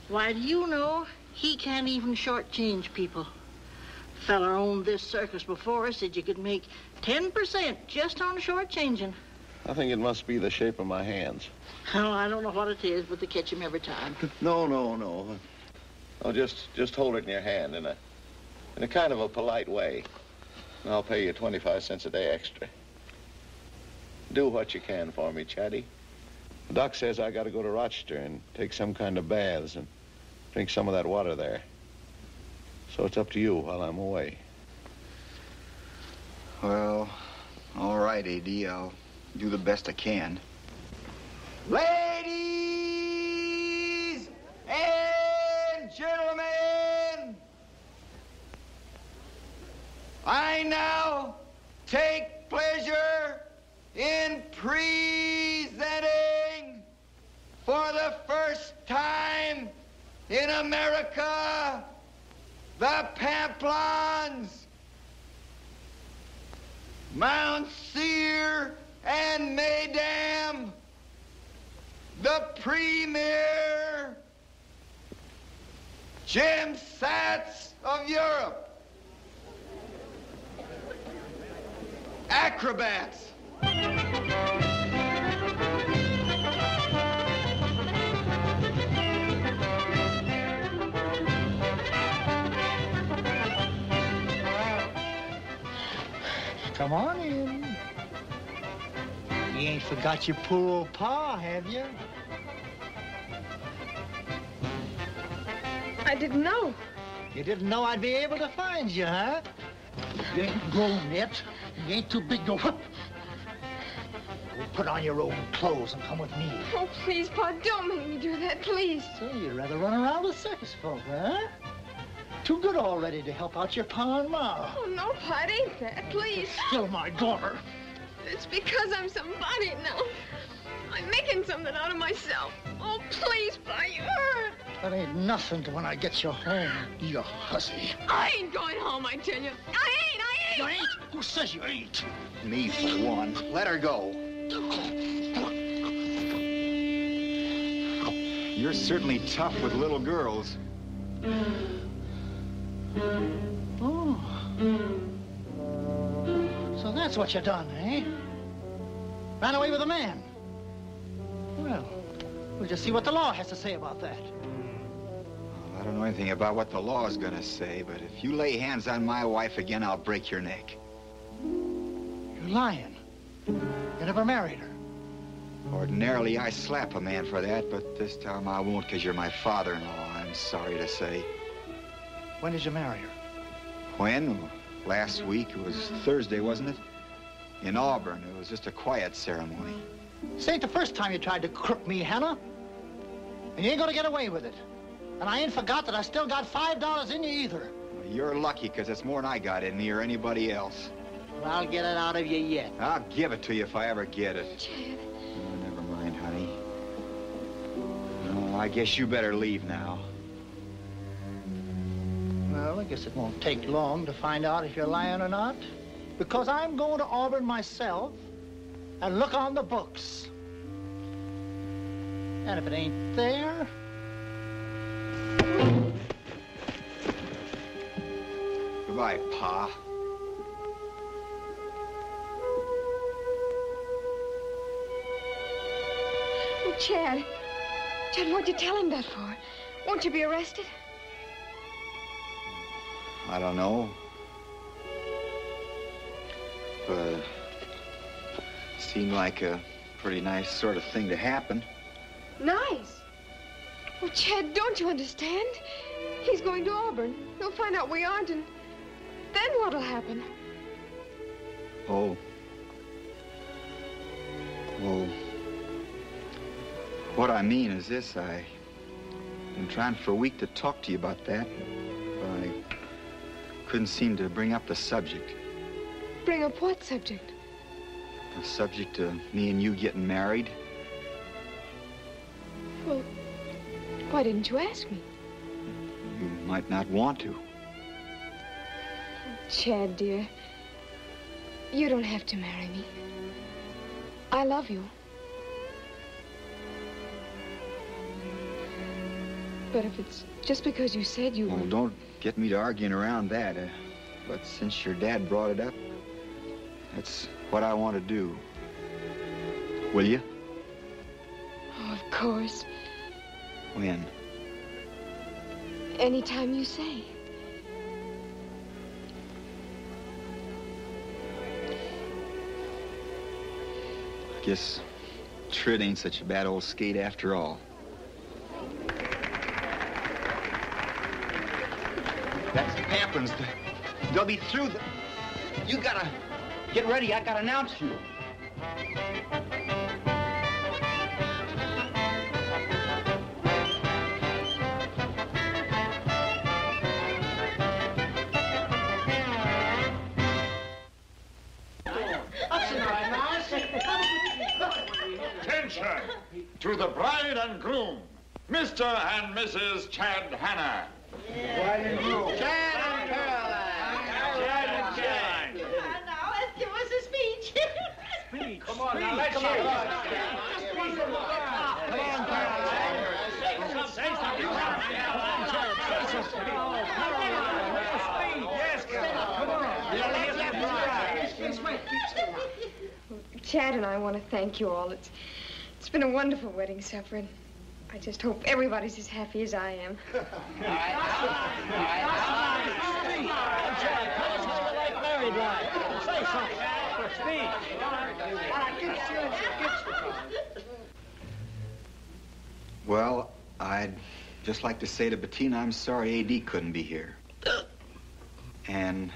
[SPEAKER 15] Why, do you know, he can't even shortchange people. Fella owned this circus before us said you could make 10% just on shortchanging.
[SPEAKER 11] I think it must be the shape of my hands.
[SPEAKER 15] Oh, I don't know what it is, but they catch him every time.
[SPEAKER 11] No. Oh, just hold it in your hand in a kind of a polite way. And I'll pay you 25 cents a day extra. Do what you can for me, Chatty. The doc says I got to go to Rochester and take some kind of baths and drink some of that water there. So it's up to you while I'm away.
[SPEAKER 6] Well, all right, A.D. I'll do the best I can.
[SPEAKER 16] Ladies and gentlemen, I now take pleasure in presenting for the first time in America the Pamplons, Monsieur and Mesdames, the premier gymsats of Europe, acrobats.
[SPEAKER 8] Come on in. You ain't forgot your poor old pa, have you?
[SPEAKER 12] I didn't know.
[SPEAKER 8] You didn't know I'd be able to find you, huh? You ain't grown yet. You ain't too big to whoop. Put on your own clothes and come with me.
[SPEAKER 12] Oh, please, Pa, don't make me do that, please.
[SPEAKER 8] So you'd rather run around with circus folk, huh? too good already to help out your pa and ma.
[SPEAKER 9] Oh, no, Pa, it ain't that. Please.
[SPEAKER 8] Still my daughter.
[SPEAKER 9] It's because I'm somebody now. I'm making something out of myself. Oh, please, Pa, you hurt.
[SPEAKER 8] That ain't nothing to when I get you home, you hussy.
[SPEAKER 9] I ain't going home, I tell you. I ain't.
[SPEAKER 8] You ain't? Who says you ain't?
[SPEAKER 6] Me, for one. Let her go. You're certainly tough with little girls.
[SPEAKER 8] Oh. So that's what you done, eh? Ran away with a man. Well, we'll just see what the law has to say about that.
[SPEAKER 6] I don't know anything about what the law is gonna say, but if you lay hands on my wife again, I'll break your neck.
[SPEAKER 8] You're lying. You never married her.
[SPEAKER 6] Ordinarily, I slap a man for that, but this time I won't because you're my father-in-law, I'm sorry to say.
[SPEAKER 8] When did you marry her?
[SPEAKER 6] When? Last week. It was Thursday, wasn't it? In Auburn. It was just a quiet ceremony.
[SPEAKER 8] This ain't the first time you tried to crook me, Hannah. And you ain't gonna get away with it. And I ain't forgot that I still got $5 in you either.
[SPEAKER 6] Well, you're lucky, because it's more than I got in me or anybody else.
[SPEAKER 8] Well, I'll get it out of you yet.
[SPEAKER 6] I'll give it to you if I ever get it.
[SPEAKER 9] Chad.
[SPEAKER 6] Oh, never mind, honey. Oh, I guess you better leave now.
[SPEAKER 8] Well, I guess it won't take long to find out if you're lying or not. Because I'm going to Auburn myself and look on the books. And if it ain't there...
[SPEAKER 6] Goodbye, Pa.
[SPEAKER 9] Oh, Chad. Chad, what'd you tell him that for? Won't you be arrested?
[SPEAKER 6] I don't know. But it seemed like a pretty nice sort of thing to happen.
[SPEAKER 9] Nice. Well, Chad, don't you understand? He's going to Auburn. He'll find out we aren't, and then what'll happen?
[SPEAKER 6] Oh. Well, what I mean is this. I've been trying for a week to talk to you about that. But I couldn't seem to bring up the subject.
[SPEAKER 9] Bring up what subject?
[SPEAKER 6] The subject of me and you getting married.
[SPEAKER 9] Well, why didn't you ask me?
[SPEAKER 6] You might not want to.
[SPEAKER 9] Chad, dear, you don't have to marry me. I love you. But if it's just because you said you...
[SPEAKER 6] Well, don't get me to arguing around that. But since your dad brought it up, that's what I want to do. Will you?
[SPEAKER 9] Oh, of course.
[SPEAKER 6] When?
[SPEAKER 9] Anytime you say.
[SPEAKER 6] I guess Trid ain't such a bad old skate after all. That's happens. They'll be through. You gotta get ready. I gotta announce you.
[SPEAKER 4] Attention to the bride and groom, Mr. and Mrs. Chad Hanna.
[SPEAKER 16] Bride and groom.
[SPEAKER 4] Chad and Caroline.
[SPEAKER 16] Chad and
[SPEAKER 4] Caroline.
[SPEAKER 15] Now, let's give us a speech.
[SPEAKER 16] Speech. Come on, now, let's hear it.
[SPEAKER 8] Come on, Caroline.
[SPEAKER 16] Say something. Yes, Caroline. Come on.
[SPEAKER 9] Chad and I want to thank you all. It's been a wonderful wedding supper, and I just hope everybody's as happy as I am.
[SPEAKER 8] Chad, tell us how you like married life. Say something.
[SPEAKER 6] Well, I'd just like to say to Bettina, I'm sorry A.D. couldn't be here. And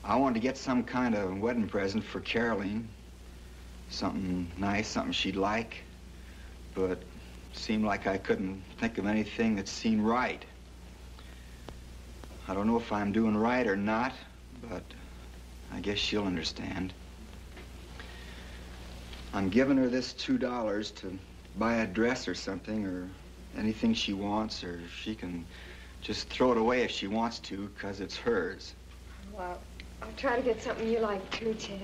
[SPEAKER 6] I wanted to get some kind of wedding present for Caroline. Something nice, something she'd like. But it seemed like I couldn't think of anything that seemed right. I don't know if I'm doing right or not, but I guess she'll understand. I'm giving her this $2 to buy a dress or something, or anything she wants, or she can just throw it away if she wants to, because it's hers.
[SPEAKER 12] Well, I'll try to get something you like, too, Chad.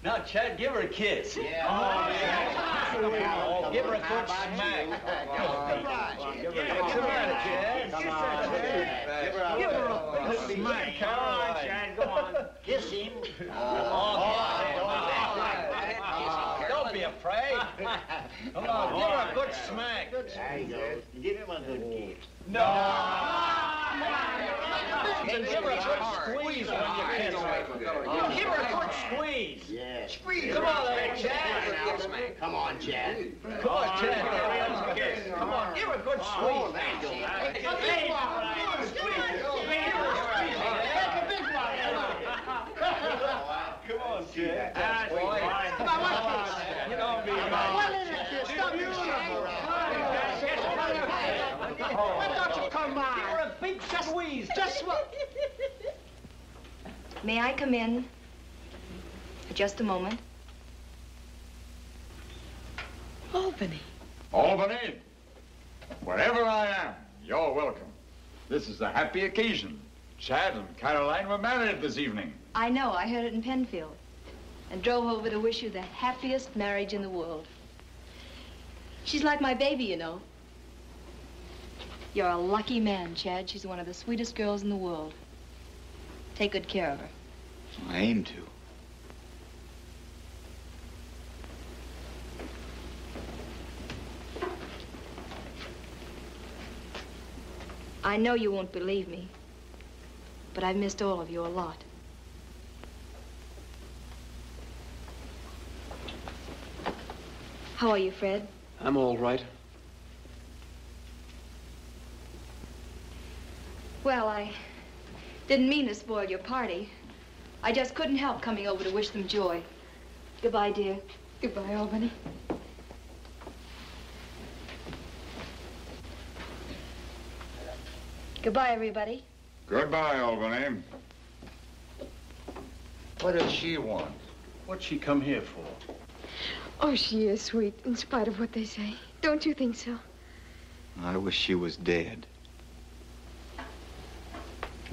[SPEAKER 16] Now, Chad, give her a kiss.
[SPEAKER 15] Yeah.
[SPEAKER 16] Oh, yeah. Give her a good smack. What's the matter, Chad?
[SPEAKER 15] Come on, Chad.
[SPEAKER 16] Give her a big smack.
[SPEAKER 15] Come on, Chad, go on. Kiss him.
[SPEAKER 16] Don't be afraid. Come on, give her a good smack.
[SPEAKER 15] There you go. Give him a good kiss.
[SPEAKER 16] No. Then give her a good squeeze when you kiss her. Give her a good squeeze.
[SPEAKER 15] Yeah.
[SPEAKER 16] Squeeze. Come on, there, Chad.
[SPEAKER 15] Come on, Chad.
[SPEAKER 16] Come on, Chad. Come on, give her a good squeeze.
[SPEAKER 15] There you go.
[SPEAKER 16] Come on, Chad.
[SPEAKER 15] Come on, one kiss.
[SPEAKER 16] You don't be
[SPEAKER 15] One little kiss. Stop your Why don't you come on?
[SPEAKER 16] Give her a big squeeze.
[SPEAKER 15] Just what?
[SPEAKER 5] May I come in for just a moment?
[SPEAKER 12] Albany.
[SPEAKER 4] Albany, wherever I am, you're welcome. This is a happy occasion. Chad and Caroline were married this evening.
[SPEAKER 5] I know. I heard it in Penfield and drove over to wish you the happiest marriage in the world. She's like my baby, you know. You're a lucky man, Chad. She's one of the sweetest girls in the world. Take good care of her.
[SPEAKER 6] I aim to.
[SPEAKER 5] I know you won't believe me, but I've missed all of you a lot. How are you, Fred?
[SPEAKER 17] I'm all right.
[SPEAKER 5] Well, I didn't mean to spoil your party. I just couldn't help coming over to wish them joy. Goodbye, dear.
[SPEAKER 12] Goodbye, Albany.
[SPEAKER 5] Goodbye, everybody.
[SPEAKER 4] Goodbye, Albany.
[SPEAKER 13] What does she want? What'd she come here for?
[SPEAKER 12] Oh, she is sweet, in spite of what they say. Don't you think so?
[SPEAKER 6] I wish she was dead.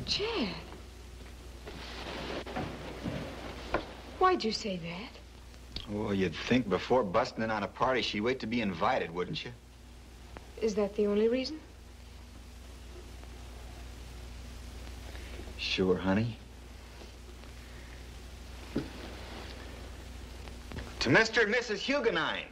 [SPEAKER 12] Chad. Why'd you say that?
[SPEAKER 6] Well, you'd think before busting in on a party, she'd wait to be invited, wouldn't you?
[SPEAKER 12] Is that the only reason?
[SPEAKER 6] Sure, honey. To Mr. and Mrs. Huguenine.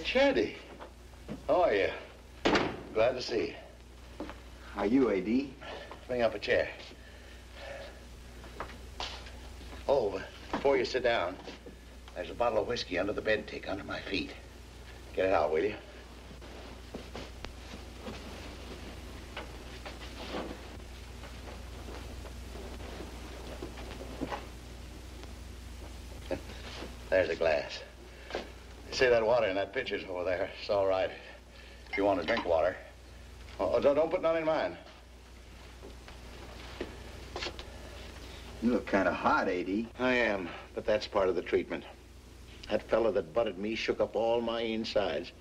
[SPEAKER 11] Chatty. How are you? Glad to see you.
[SPEAKER 6] How you, A.D.?
[SPEAKER 11] Bring up a chair. Oh, before you sit down, there's a bottle of whiskey under the bed tick under my feet. Get it out, will you? There's a glass. They say that water in that pitcher's over there. It's all right if you want to drink water. Oh, don't put none in mine.
[SPEAKER 6] You look kind of hot, A.D.
[SPEAKER 11] I am, but that's part of the treatment. That fella that butted me shook up all my insides.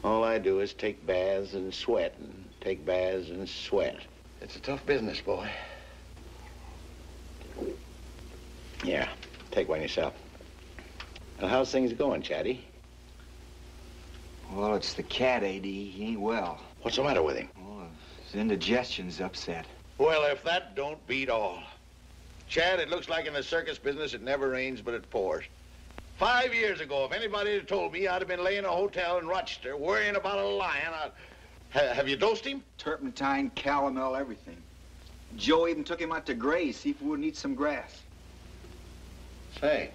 [SPEAKER 11] All I do is take baths and sweat, and take baths and sweat. It's a tough business, boy. Yeah, take one yourself. Well, how's things going, Chatty?
[SPEAKER 6] Well, it's the cat, A.D. He ain't well.
[SPEAKER 11] What's the matter with him?
[SPEAKER 6] Oh, his indigestion's upset.
[SPEAKER 11] Well, if that don't beat all. Chad, it looks like in the circus business it never rains, but it pours. 5 years ago, if anybody had told me, I'd have been laying in a hotel in Rochester worrying about a lion. Have you dosed him?
[SPEAKER 6] Turpentine, calomel, everything. Joe even took him out to graze, see if he wouldn't eat some grass.
[SPEAKER 11] Say,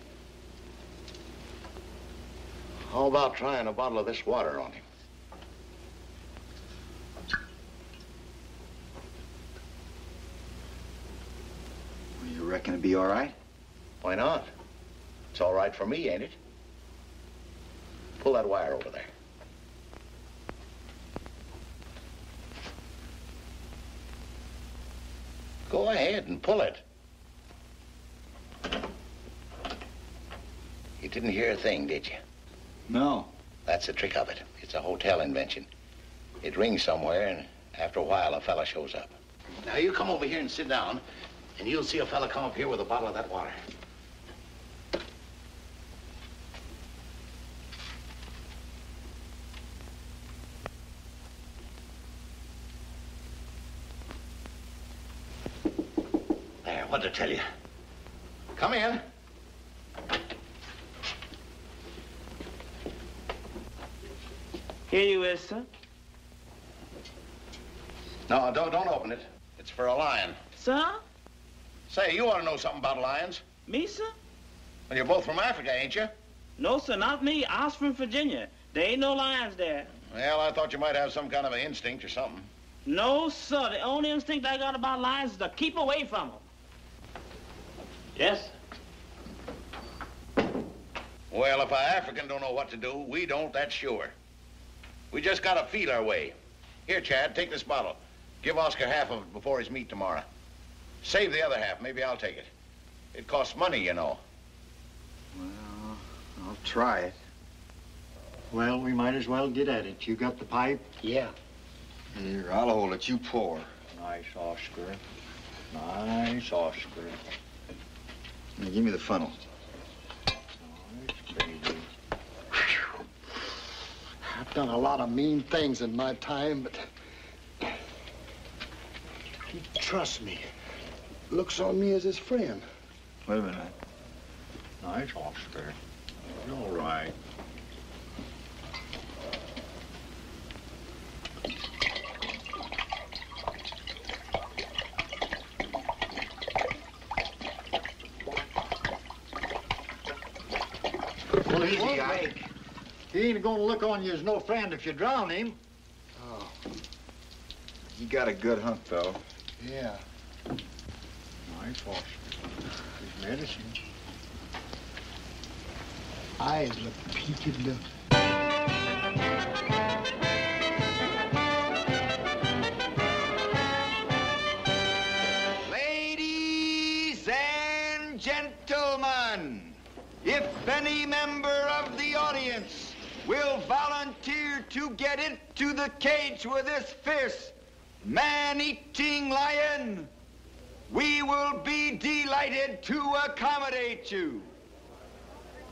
[SPEAKER 11] How about trying a bottle of this water on him?
[SPEAKER 6] You reckon it'd be all right?
[SPEAKER 11] Why not? It's all right for me, ain't it? Pull that wire over there. Go ahead and pull it. You didn't hear a thing, did you?
[SPEAKER 6] No.
[SPEAKER 11] That's the trick of it. It's a hotel invention. It rings somewhere, and after a while, a fella shows up. Now, you come over here and sit down, and you'll see a fella come up here with a bottle of that water. There, what'd I tell you? Come in.
[SPEAKER 17] Here you is, sir.
[SPEAKER 11] No, don't open it. It's for a lion.
[SPEAKER 17] Sir?
[SPEAKER 11] Say, you ought to know something about lions.
[SPEAKER 17] Me, sir?
[SPEAKER 11] Well, you're both from Africa, ain't you?
[SPEAKER 17] No, sir, not me. I was from Virginia. There ain't no lions there.
[SPEAKER 11] Well, I thought you might have some kind of an instinct or something.
[SPEAKER 17] No, sir. The only instinct I got about lions is to keep away from them. Yes, sir.
[SPEAKER 11] Well, if an African don't know what to do, we don't, that's sure. We just gotta feel our way. Here, Chad, take this bottle. Give Oscar half of it before his meet tomorrow. Save the other half. Maybe I'll take it. It costs money, you know.
[SPEAKER 6] Well, I'll try it.
[SPEAKER 3] Well, we might as well get at it. You got the pipe?
[SPEAKER 11] Yeah.
[SPEAKER 6] Here, I'll hold it. You pour.
[SPEAKER 3] Nice, Oscar. Nice, Oscar.
[SPEAKER 6] Now, give me the funnel.
[SPEAKER 3] Nice, baby. I've done a lot of mean things in my time, but he trusts me. Looks on me as his friend.
[SPEAKER 6] Wait a minute.
[SPEAKER 3] Nice, Oscar. You're all right. Well,
[SPEAKER 6] Easy, Ike.
[SPEAKER 3] He ain't gonna look on you as no friend if you drown him.
[SPEAKER 6] Oh. You got a good hunt, though.
[SPEAKER 3] Yeah. Nice, Oscar. His medicine. Eyes look peaked look.
[SPEAKER 18] Ladies and gentlemen, if any member of the audience will volunteer to get into the cage with this fierce, man-eating lion, we will be delighted to accommodate you.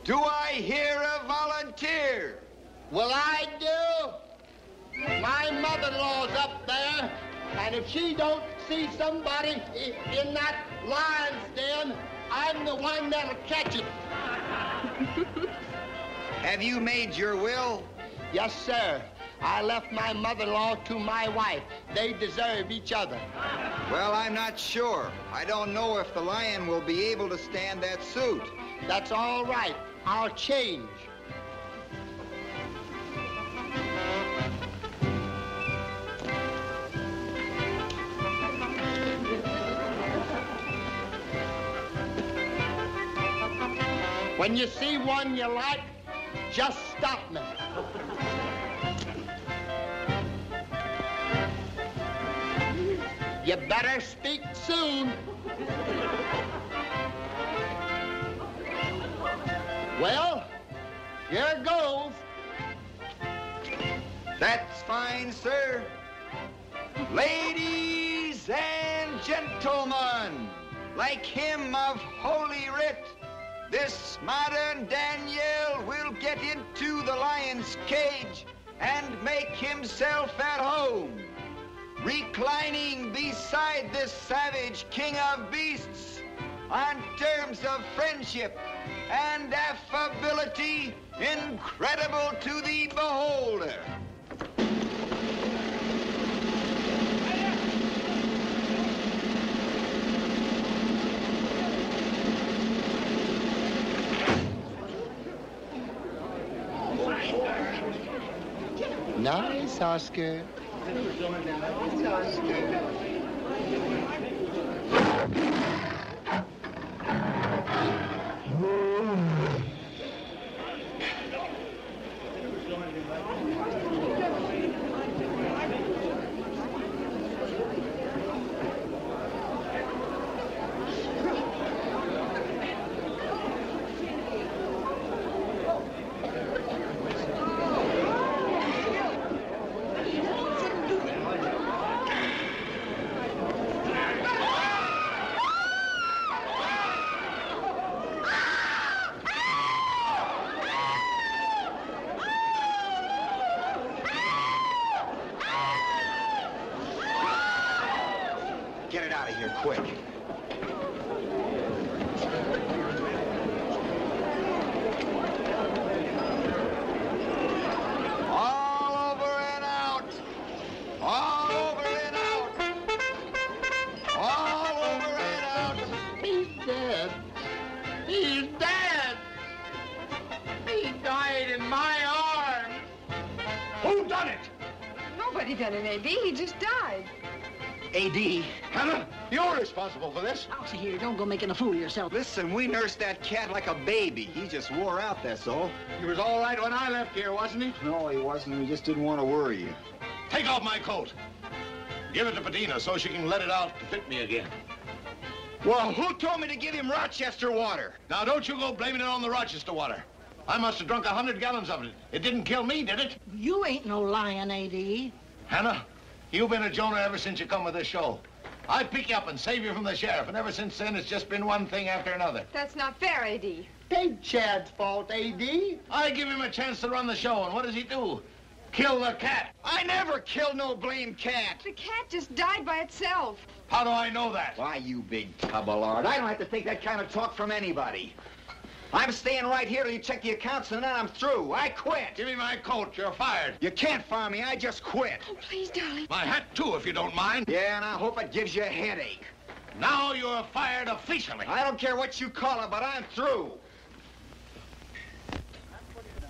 [SPEAKER 18] Do I hear a volunteer?
[SPEAKER 19] Well, I do. My mother-in-law's up there, and if she don't see somebody in that lion's den, I'm the one that'll catch it.
[SPEAKER 18] Have you made your will?
[SPEAKER 19] Yes, sir. I left my mother-in-law to my wife. They deserve each other.
[SPEAKER 18] Well, I'm not sure. I don't know if the lion will be able to stand that suit.
[SPEAKER 19] That's all right. I'll change. When you see one you like, just stop me. You better speak soon. Well, here goes.
[SPEAKER 18] That's fine, sir. Ladies and gentlemen, like him of Holy Writ, this modern Daniel will get into the lion's cage and make himself at home, reclining beside this savage king of beasts on terms of friendship and affability incredible to the beholder.
[SPEAKER 19] Nice, Oscar. Nice, Oscar.
[SPEAKER 6] Get it out of here, quick.
[SPEAKER 18] All over and out. All over and out. All over and out.
[SPEAKER 19] He's dead. He's dead. He died in my arms.
[SPEAKER 11] Who done it?
[SPEAKER 9] Nobody done it, A.D. He just died.
[SPEAKER 6] A.D.
[SPEAKER 11] Hannah, you're responsible for this.
[SPEAKER 15] Now, see here, don't go making a fool of yourself.
[SPEAKER 6] Listen, we nursed that cat like a baby. He just wore out, that's all.
[SPEAKER 11] He was all right when I left here, wasn't he?
[SPEAKER 6] No, he wasn't. We just didn't want to worry you.
[SPEAKER 11] Take off my coat. Give it to Patina so she can let it out to fit me again.
[SPEAKER 6] Well, who told me to give him Rochester water?
[SPEAKER 11] Now, don't you go blaming it on the Rochester water. I must have drunk 100 gallons of it. It didn't kill me, did it?
[SPEAKER 15] You ain't no lion, A.D.
[SPEAKER 11] Hannah, you've been a Jonah ever since you come with this show. I'd pick you up and save you from the sheriff, and ever since then, it's just been one thing after another.
[SPEAKER 9] That's not fair, A.D.
[SPEAKER 19] Ain't Chad's fault, A.D.
[SPEAKER 11] I give him a chance to run the show, and what does he do? Kill the cat.
[SPEAKER 6] I never killed no blamed cat.
[SPEAKER 9] The cat just died by itself.
[SPEAKER 11] How do I know that?
[SPEAKER 6] Why, you big tub of lard. I don't have to take that kind of talk from anybody. I'm staying right here till you check the accounts, and then I'm through. I quit.
[SPEAKER 11] Give me my coat. You're fired.
[SPEAKER 6] You can't fire me. I just quit.
[SPEAKER 9] Oh, please, darling.
[SPEAKER 11] My hat, too, if you don't mind.
[SPEAKER 6] Yeah, and I hope it gives you a headache.
[SPEAKER 11] Now you're fired officially.
[SPEAKER 6] I don't care what you call it, but I'm through.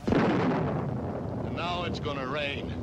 [SPEAKER 11] And now it's gonna rain.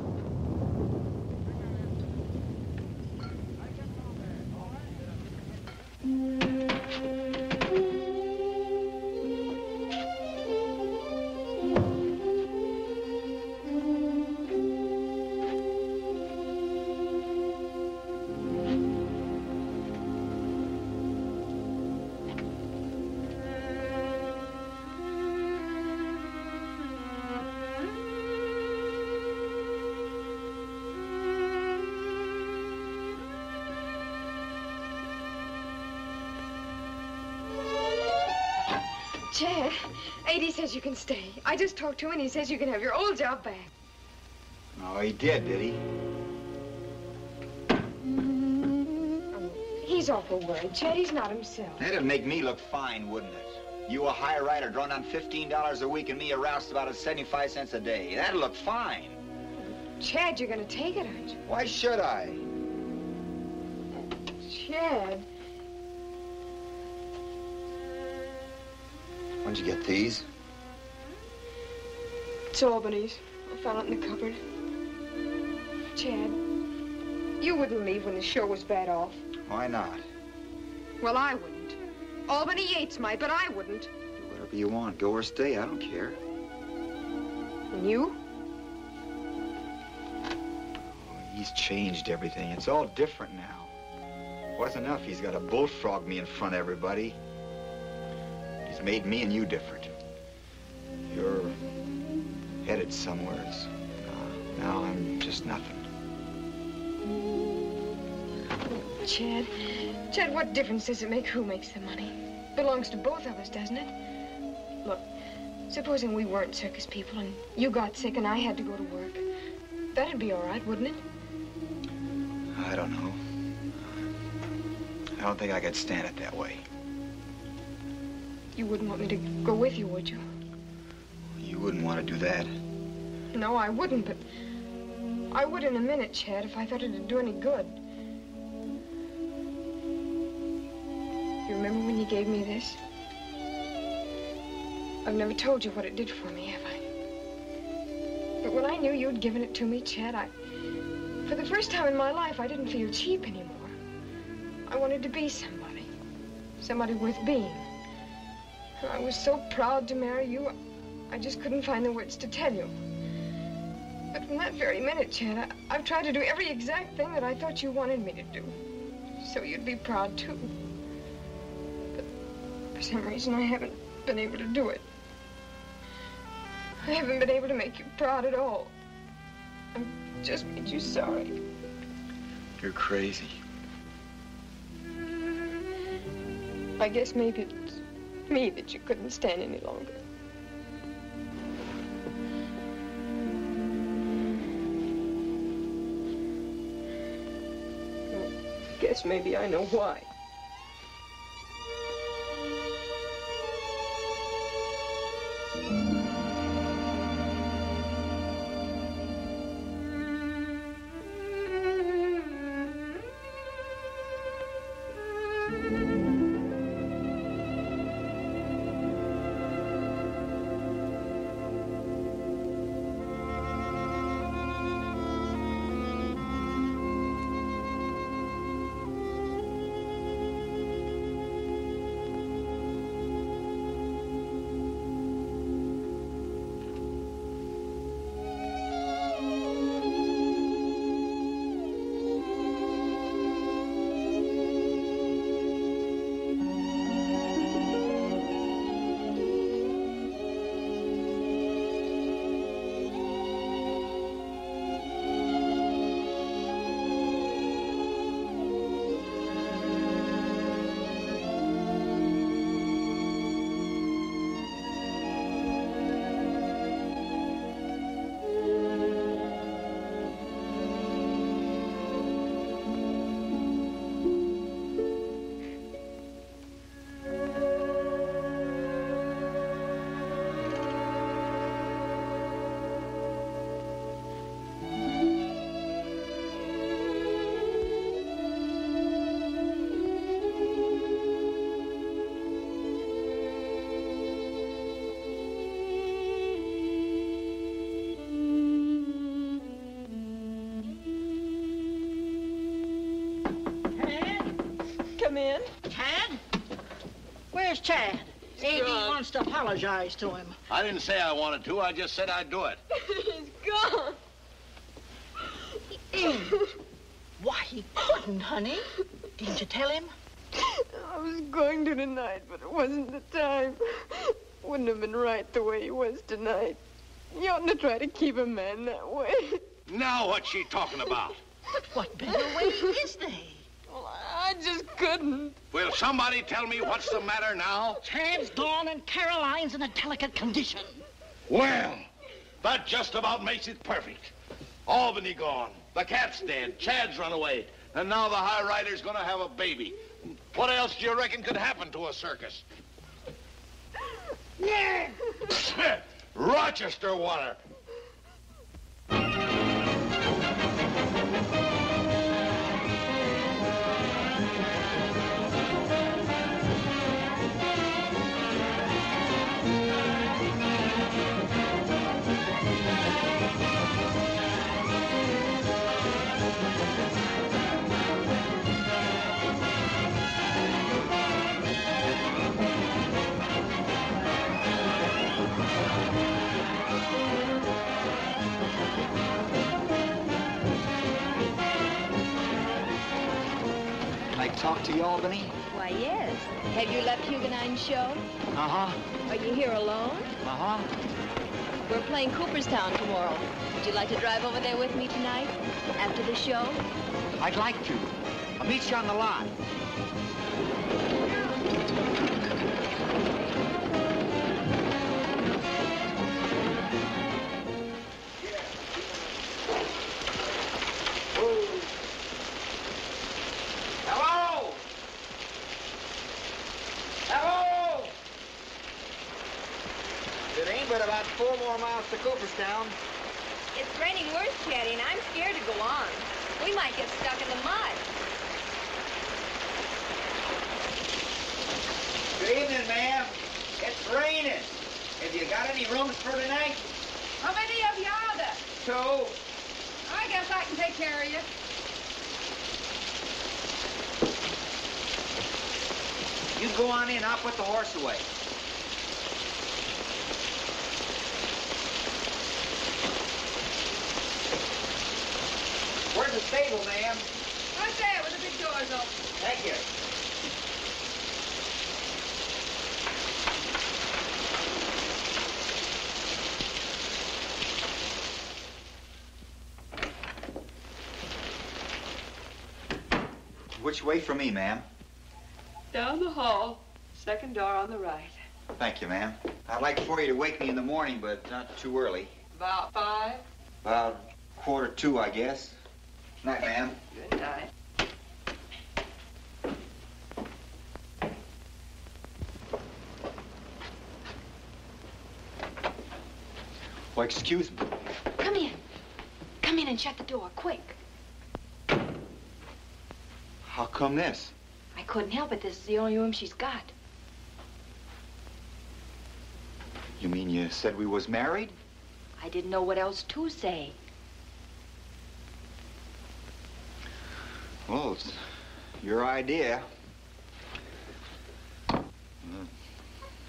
[SPEAKER 9] Chad, A.D. says you can stay. I just talked to him, and he says you can have your old job back.
[SPEAKER 6] Oh, he did he?
[SPEAKER 9] He's awful worried, Chad. He's not himself.
[SPEAKER 6] That'd make me look fine, wouldn't it? You a high rider drawing on $15 a week and me a roustabout at 75 cents a day. That'd look fine.
[SPEAKER 9] Chad, you're gonna take it, aren't you?
[SPEAKER 6] Why should I?
[SPEAKER 9] Chad.
[SPEAKER 6] When'd you get these?
[SPEAKER 9] It's Albany's. I found it in the cupboard. Chad, you wouldn't leave when the show was bad off.
[SPEAKER 6] Why not?
[SPEAKER 9] Well, I wouldn't. Albany Yates might, but I wouldn't.
[SPEAKER 6] Do whatever you want. Go or stay. I don't care.
[SPEAKER 9] And you?
[SPEAKER 6] He's changed everything. It's all different now. Wasn't enough. He's got to bullfrog me in front of everybody. He's made me and you different. You're headed somewheres. Now I'm just nothing.
[SPEAKER 9] Chad, what difference does it make who makes the money? Belongs to both of us, doesn't it? Look, supposing we weren't circus people and you got sick and I had to go to work. That'd be all right, wouldn't it?
[SPEAKER 6] I don't know. I don't think I could stand it that way.
[SPEAKER 9] You wouldn't want me to go with you, would you?
[SPEAKER 6] You wouldn't want to do that.
[SPEAKER 9] No, I wouldn't, but I would in a minute, Chad, if I thought it'd do any good. You remember when you gave me this? I've never told you what it did for me, have I? But when I knew you'd given it to me, Chad, for the first time in my life, I didn't feel cheap anymore. I wanted to be somebody. Somebody worth being. I was so proud to marry you, I just couldn't find the words to tell you. But from that very minute, Chad, I've tried to do every exact thing that I thought you wanted me to do. So you'd be proud, too. But for some reason, I haven't been able to do it. I haven't been able to make you proud at all. I've just made you sorry.
[SPEAKER 6] You're crazy.
[SPEAKER 9] I guess maybe it's me that you couldn't stand any longer. I guess maybe I know why. Come in.
[SPEAKER 15] Chad? Where's Chad? A.D. wants to apologize to him.
[SPEAKER 11] I didn't say I wanted to. I just said I'd do it.
[SPEAKER 9] He's gone.
[SPEAKER 15] Why, he couldn't, honey. Didn't you tell him?
[SPEAKER 9] I was going to tonight, but it wasn't the time. Wouldn't have been right the way he was tonight. You oughtn't to try to keep a man that way.
[SPEAKER 11] Now what's she talking about?
[SPEAKER 15] But what better way is there?
[SPEAKER 9] Well, I just couldn't.
[SPEAKER 11] Will somebody tell me what's the matter now?
[SPEAKER 15] Chad's gone and Caroline's in a delicate condition.
[SPEAKER 11] Well, that just about makes it perfect. Albany gone, the cat's dead, Chad's run away, and now the high rider's gonna have a baby. What else do you reckon could happen to a circus? Rochester water.
[SPEAKER 6] Talk to you, Albany?
[SPEAKER 5] Why, yes. Have you left Huguenot's show?
[SPEAKER 6] Uh-huh.
[SPEAKER 5] Are you here alone?
[SPEAKER 6] Uh-huh.
[SPEAKER 5] We're playing Cooperstown tomorrow. Would you like to drive over there with me tonight, after the show?
[SPEAKER 6] I'd like to. I'll meet you on the lot. About 4 more miles to Cooperstown.
[SPEAKER 5] It's raining worse, Chatty, and I'm scared to go on. We might get stuck in the mud.
[SPEAKER 18] Good evening, ma'am. It's raining. Have you got any rooms for tonight?
[SPEAKER 20] How many of you are there?
[SPEAKER 18] 2.
[SPEAKER 20] I guess I can take care of you.
[SPEAKER 18] You go on in. I'll put the horse away. Where's the stable, ma'am?
[SPEAKER 20] Right there with the big doors open.
[SPEAKER 18] Thank you.
[SPEAKER 6] Which way for me, ma'am?
[SPEAKER 20] Down the hall. Second door on the right.
[SPEAKER 6] Thank you, ma'am. I'd like for you to wake me in the morning, but not too early.
[SPEAKER 20] About 5.
[SPEAKER 6] About 1:45, I guess. Night, ma'am.
[SPEAKER 20] Good night.
[SPEAKER 6] Well, excuse me.
[SPEAKER 5] Come in. Come in and shut the door, quick.
[SPEAKER 6] How come this?
[SPEAKER 5] I couldn't help it. This is the only room she's got.
[SPEAKER 6] You mean you said we was married?
[SPEAKER 5] I didn't know what else to say.
[SPEAKER 6] Well, it's your idea.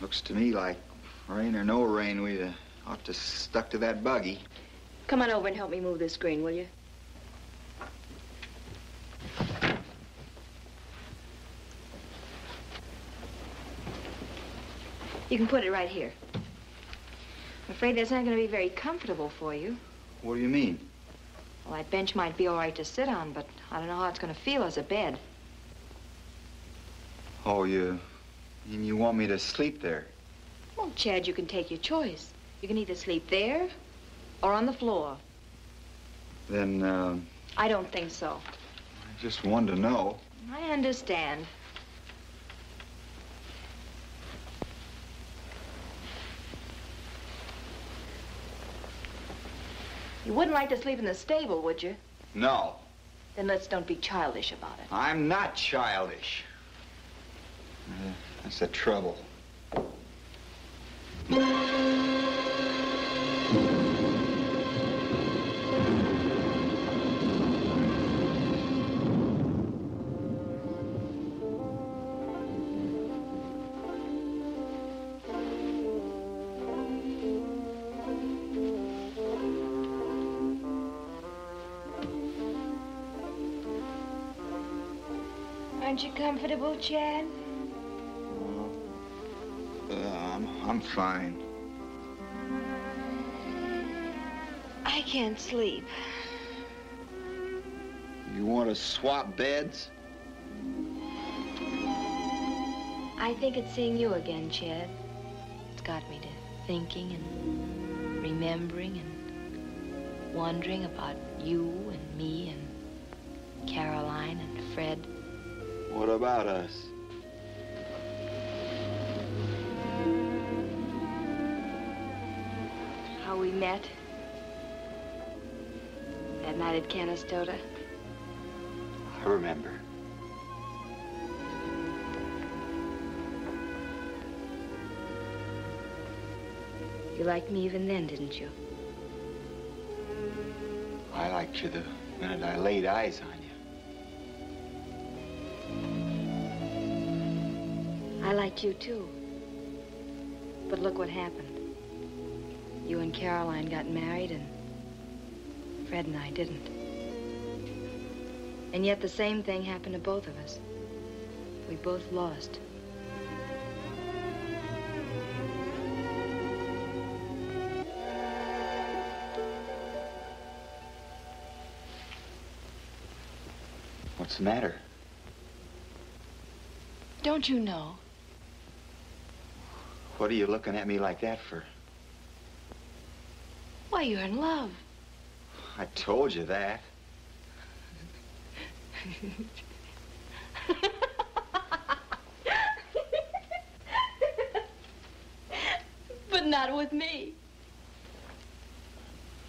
[SPEAKER 6] Looks to me like rain or no rain, we'd ought to stuck to that buggy.
[SPEAKER 5] Come on over and help me move this screen, will you? You can put it right here. I'm afraid that's not going to be very comfortable for you.
[SPEAKER 6] What do you mean?
[SPEAKER 5] Well, that bench might be all right to sit on, but I don't know how it's going to feel as a bed.
[SPEAKER 6] Oh, you want me to sleep there?
[SPEAKER 5] Well, Chad, you can take your choice. You can either sleep there or on the floor.
[SPEAKER 6] Then,
[SPEAKER 5] I don't think so.
[SPEAKER 6] I just wanted to know.
[SPEAKER 5] I understand. You wouldn't like to sleep in the stable, would you?
[SPEAKER 6] No.
[SPEAKER 5] Then let's don't be childish about it.
[SPEAKER 6] I'm not childish. That's the trouble.
[SPEAKER 5] Aren't you comfortable, Chad?
[SPEAKER 6] I'm fine.
[SPEAKER 5] I can't sleep.
[SPEAKER 11] You want to swap beds?
[SPEAKER 5] I think it's seeing you again, Chad. It's got me to thinking and remembering and wondering about you and me and Caroline and Fred.
[SPEAKER 11] What about us?
[SPEAKER 5] How we met. That night at Canastota.
[SPEAKER 6] I remember.
[SPEAKER 5] You liked me even then, didn't you?
[SPEAKER 6] I liked you the minute I laid eyes on you.
[SPEAKER 5] I liked you, too. But look what happened. You and Caroline got married, and Fred and I didn't. And yet the same thing happened to both of us. We both lost.
[SPEAKER 6] What's the matter?
[SPEAKER 5] Don't you know?
[SPEAKER 6] What are you looking at me like that for?
[SPEAKER 5] Why, you're in love.
[SPEAKER 6] I told you that.
[SPEAKER 5] But not with me.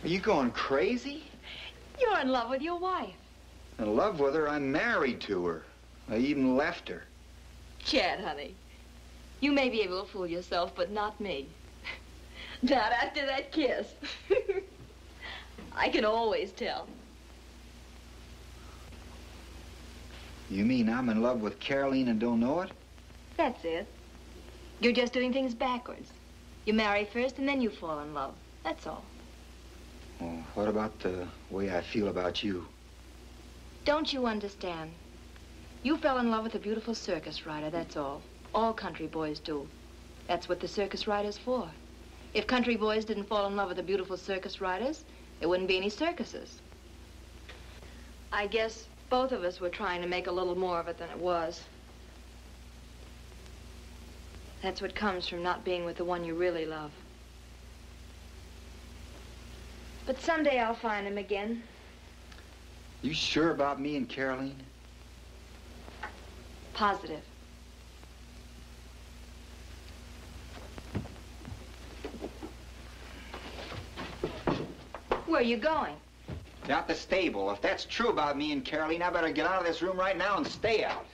[SPEAKER 6] Are you going crazy?
[SPEAKER 5] You're in love with your wife.
[SPEAKER 6] In love with her? I'm married to her. I even left her.
[SPEAKER 5] Chad, honey, you may be able to fool yourself, but not me. Not after that kiss. I can always tell.
[SPEAKER 6] You mean I'm in love with Caroline and don't know it?
[SPEAKER 5] That's it. You're just doing things backwards. You marry first and then you fall in love. That's all.
[SPEAKER 6] Well, what about the way I feel about you?
[SPEAKER 5] Don't you understand? You fell in love with a beautiful circus rider, that's all. All country boys do. That's what the circus rider's for. If country boys didn't fall in love with the beautiful circus riders, there wouldn't be any circuses. I guess both of us were trying to make a little more of it than it was. That's what comes from not being with the one you really love. But someday I'll find him again.
[SPEAKER 6] You sure about me and Caroline?
[SPEAKER 5] Positive. Where are you going?
[SPEAKER 6] Out the stable. If that's true about me and Caroline, I better get out of this room right now and stay out.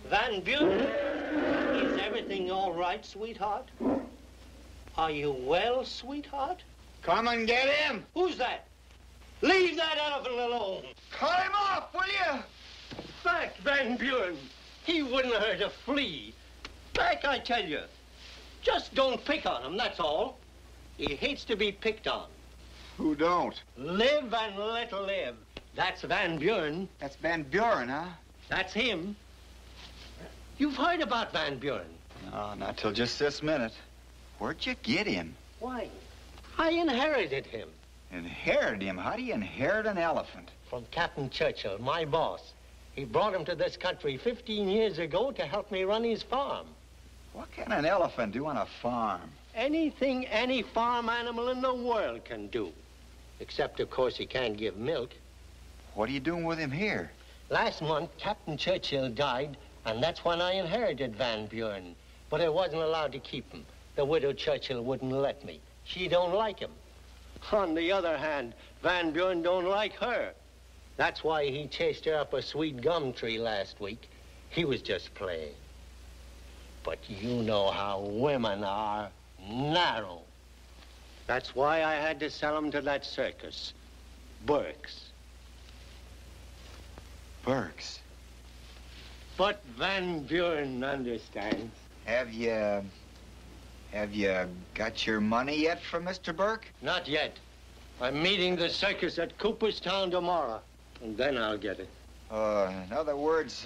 [SPEAKER 8] Van Buren, is everything all right, sweetheart? Are you well, sweetheart?
[SPEAKER 18] Come and get him.
[SPEAKER 8] Who's that? Leave that elephant alone.
[SPEAKER 18] Cut him off, will you?
[SPEAKER 8] Back, Van Buren. He wouldn't hurt a flea. Back, I tell you. Just don't pick on him, that's all. He hates to be picked on.
[SPEAKER 6] Who don't?
[SPEAKER 8] Live and let live. That's Van Buren.
[SPEAKER 6] That's Van Buren, huh?
[SPEAKER 8] That's him. You've heard about Van Buren.
[SPEAKER 6] No, not till just this minute. Where'd you get him?
[SPEAKER 8] Why, I inherited him.
[SPEAKER 6] Inherited him? How do you inherit an elephant?
[SPEAKER 8] From Captain Churchill, my boss. He brought him to this country 15 years ago to help me run his farm.
[SPEAKER 6] What can an elephant do on a farm?
[SPEAKER 8] Anything any farm animal in the world can do. Except, of course, he can't give milk.
[SPEAKER 6] What are you doing with him here?
[SPEAKER 8] Last month, Captain Churchill died, and that's when I inherited Van Buren. But I wasn't allowed to keep him. The widow Churchill wouldn't let me. She don't like him. On the other hand, Van Buren don't like her. That's why he chased her up a sweet gum tree last week. He was just playing. But you know how women are narrow. That's why I had to sell him to that circus. Burke's.
[SPEAKER 6] Burke's?
[SPEAKER 8] But Van Buren understands.
[SPEAKER 6] Have you got your money yet from Mr. Burke?
[SPEAKER 8] Not yet. I'm meeting the circus at Cooperstown tomorrow, and then I'll get it.
[SPEAKER 6] In other words,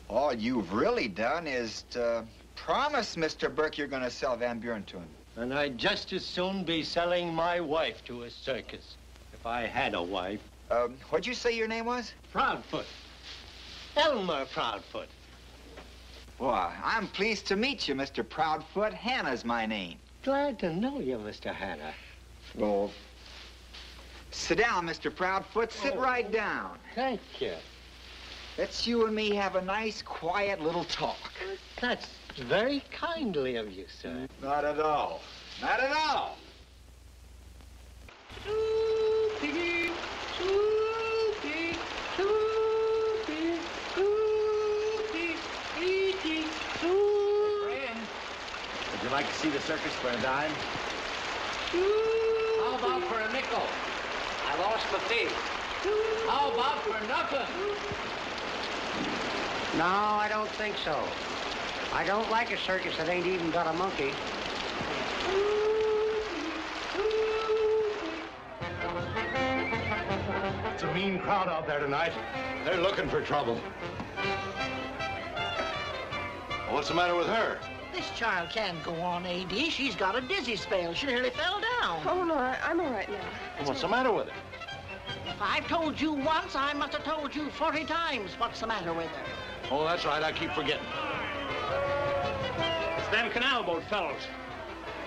[SPEAKER 6] all you've really done is to promise Mr. Burke you're going to sell Van Buren to him.
[SPEAKER 8] And I'd just as soon be selling my wife to a circus, if I had a wife.
[SPEAKER 6] What'd you say your name was?
[SPEAKER 8] Proudfoot. Elmer Proudfoot.
[SPEAKER 6] Well, I'm pleased to meet you, Mr. Proudfoot. Hannah's my name.
[SPEAKER 8] Glad to know you, Mr. Hanna.
[SPEAKER 6] Well, sit down, Mr. Proudfoot. Sit right down.
[SPEAKER 8] Thank you.
[SPEAKER 6] Let's you and me have a nice, quiet little talk.
[SPEAKER 8] That's very kindly of you, sir.
[SPEAKER 6] Not at all. Not at all.
[SPEAKER 13] Would you like to see the circus for a dime?
[SPEAKER 16] Horse for tea.
[SPEAKER 19] How about for nothing?
[SPEAKER 16] No, I don't think so. I don't like a circus that ain't even got a monkey.
[SPEAKER 11] It's a mean crowd out there tonight. They're looking for trouble. What's the matter with her?
[SPEAKER 15] This child can't go on, A.D. She's got a dizzy spell. She nearly fell down.
[SPEAKER 9] Oh, no, I'm all right now.
[SPEAKER 11] Well, what's the matter with her?
[SPEAKER 15] If I've told you once, I must have told you 40 times what's the matter with her.
[SPEAKER 11] Oh, that's right. I keep forgetting.
[SPEAKER 17] It's them canal boat fellows.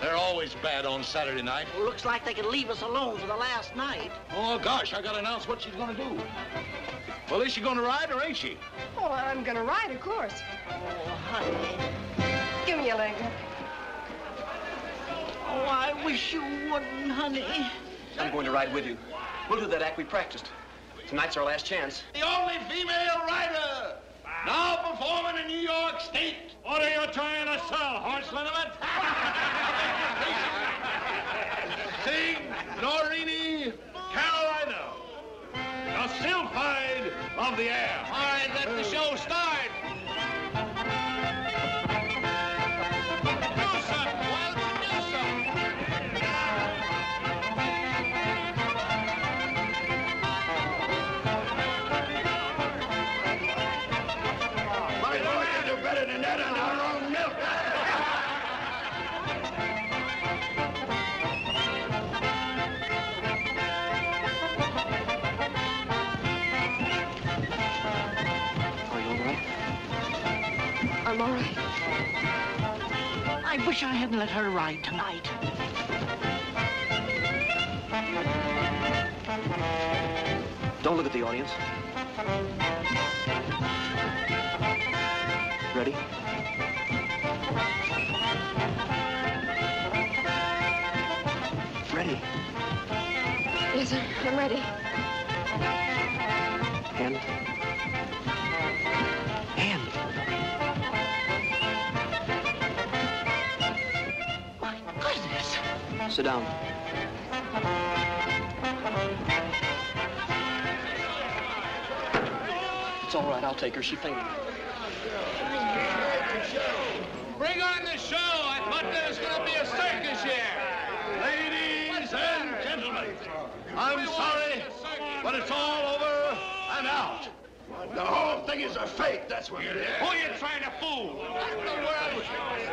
[SPEAKER 11] They're always bad on Saturday night.
[SPEAKER 15] Well, looks like they could leave us alone for the last night.
[SPEAKER 11] Oh, gosh, I gotta announce what she's gonna do. Well, is she gonna ride or ain't she?
[SPEAKER 9] Oh, I'm gonna ride, of course.
[SPEAKER 15] Oh, honey.
[SPEAKER 9] Give me a leg.
[SPEAKER 15] Oh, I wish you wouldn't, honey.
[SPEAKER 16] I'm going to ride with you. We'll do that act we practiced. Tonight's our last chance.
[SPEAKER 11] The only female rider now performing in New York State.
[SPEAKER 2] What are you trying to sell, horse liniment?
[SPEAKER 11] Sing, Norini, Carolina. The Sylphide of the air.
[SPEAKER 19] All right, let the show start. Do something. Why don't you do something?
[SPEAKER 11] My boy can do better than that on our own milk.
[SPEAKER 9] I'm all right.
[SPEAKER 15] I wish I hadn't let her ride tonight.
[SPEAKER 16] Don't look at the audience. Ready? Ready.
[SPEAKER 9] Yes, sir. I'm ready.
[SPEAKER 16] Hand. Hand.
[SPEAKER 15] My goodness.
[SPEAKER 16] Sit down. It's all right. I'll take her. She fainted.
[SPEAKER 19] Bring on the show. I thought there was going to be a circus here.
[SPEAKER 11] Ladies and gentlemen, I'm sorry, but it's all over and out. The whole thing is a fake, that's what it is.
[SPEAKER 19] Who are you trying to fool? What in the world?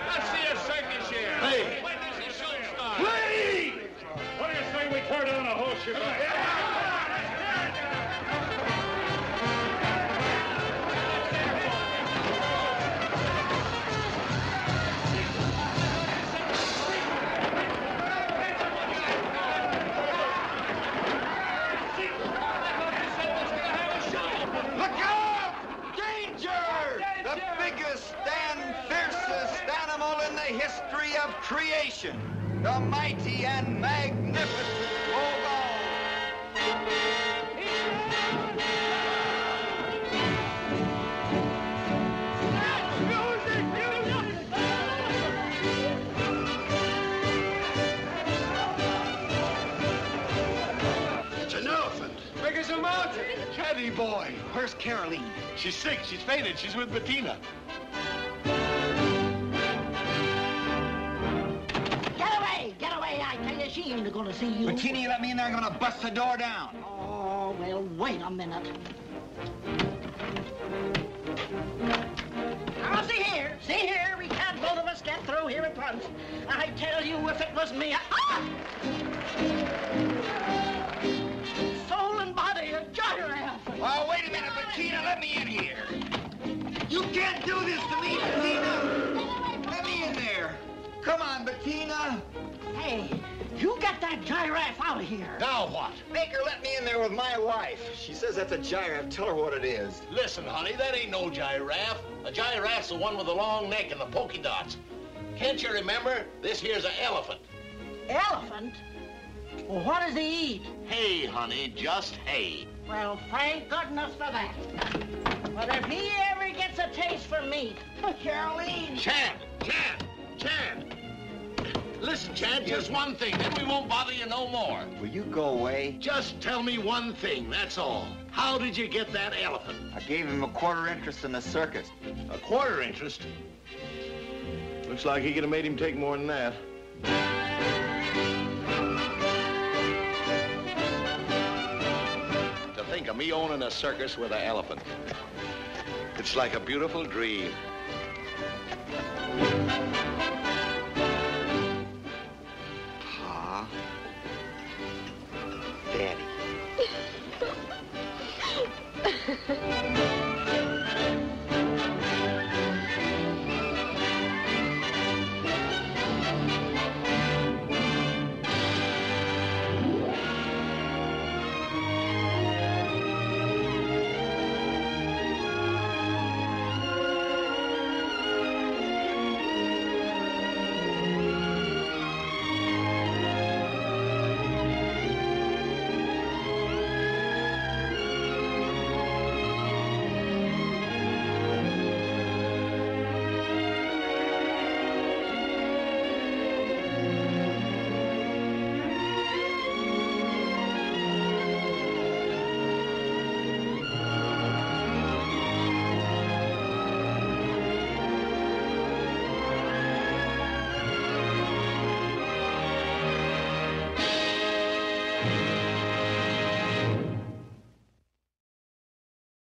[SPEAKER 19] Let's see a circus here.
[SPEAKER 11] Hey.
[SPEAKER 19] When does the show start?
[SPEAKER 11] Please!
[SPEAKER 2] What do you say we turn down a whole shebang?
[SPEAKER 18] History of creation, the mighty and magnificent Mogul.
[SPEAKER 11] It's an elephant.
[SPEAKER 19] Big as a mountain.
[SPEAKER 11] Caddy boy. Where's Caroline? She's sick. She's fainted. She's with Bettina.
[SPEAKER 15] Get away, I tell you, she ain't gonna see you.
[SPEAKER 18] Bettina, you let me in there, I'm gonna bust the door down.
[SPEAKER 15] Oh, well, wait a minute. Now, see here, we can't both of us get through here at once. I tell you, if it was me, soul and body, a giraffe.
[SPEAKER 18] Oh, wait a minute, Bettina, let me in here. You can't do this to me, Bettina. Let me in there. Come on, Bettina.
[SPEAKER 15] Hey, you get that giraffe out of here.
[SPEAKER 11] Now what?
[SPEAKER 18] Make her let me in there with my wife. She says that's a giraffe. Tell her what it is.
[SPEAKER 11] Listen, honey, that ain't no giraffe. A giraffe's the one with the long neck and the polka dots. Can't you remember? This here's an elephant.
[SPEAKER 15] Elephant? Well, what does he eat?
[SPEAKER 11] Hay, honey, just hay.
[SPEAKER 15] Well, thank goodness for that. But if he ever gets a taste for meat, Caroline...
[SPEAKER 11] Chad! Listen, Chad, just one thing, then we won't bother you no more.
[SPEAKER 18] Will you go away?
[SPEAKER 11] Just tell me one thing, that's all. How did you get that elephant?
[SPEAKER 18] I gave him a quarter interest in the circus.
[SPEAKER 11] A quarter interest? Looks like he could have made him take more than that. To think of me owning a circus with an elephant. It's like a beautiful dream.
[SPEAKER 18] Pa. Daddy.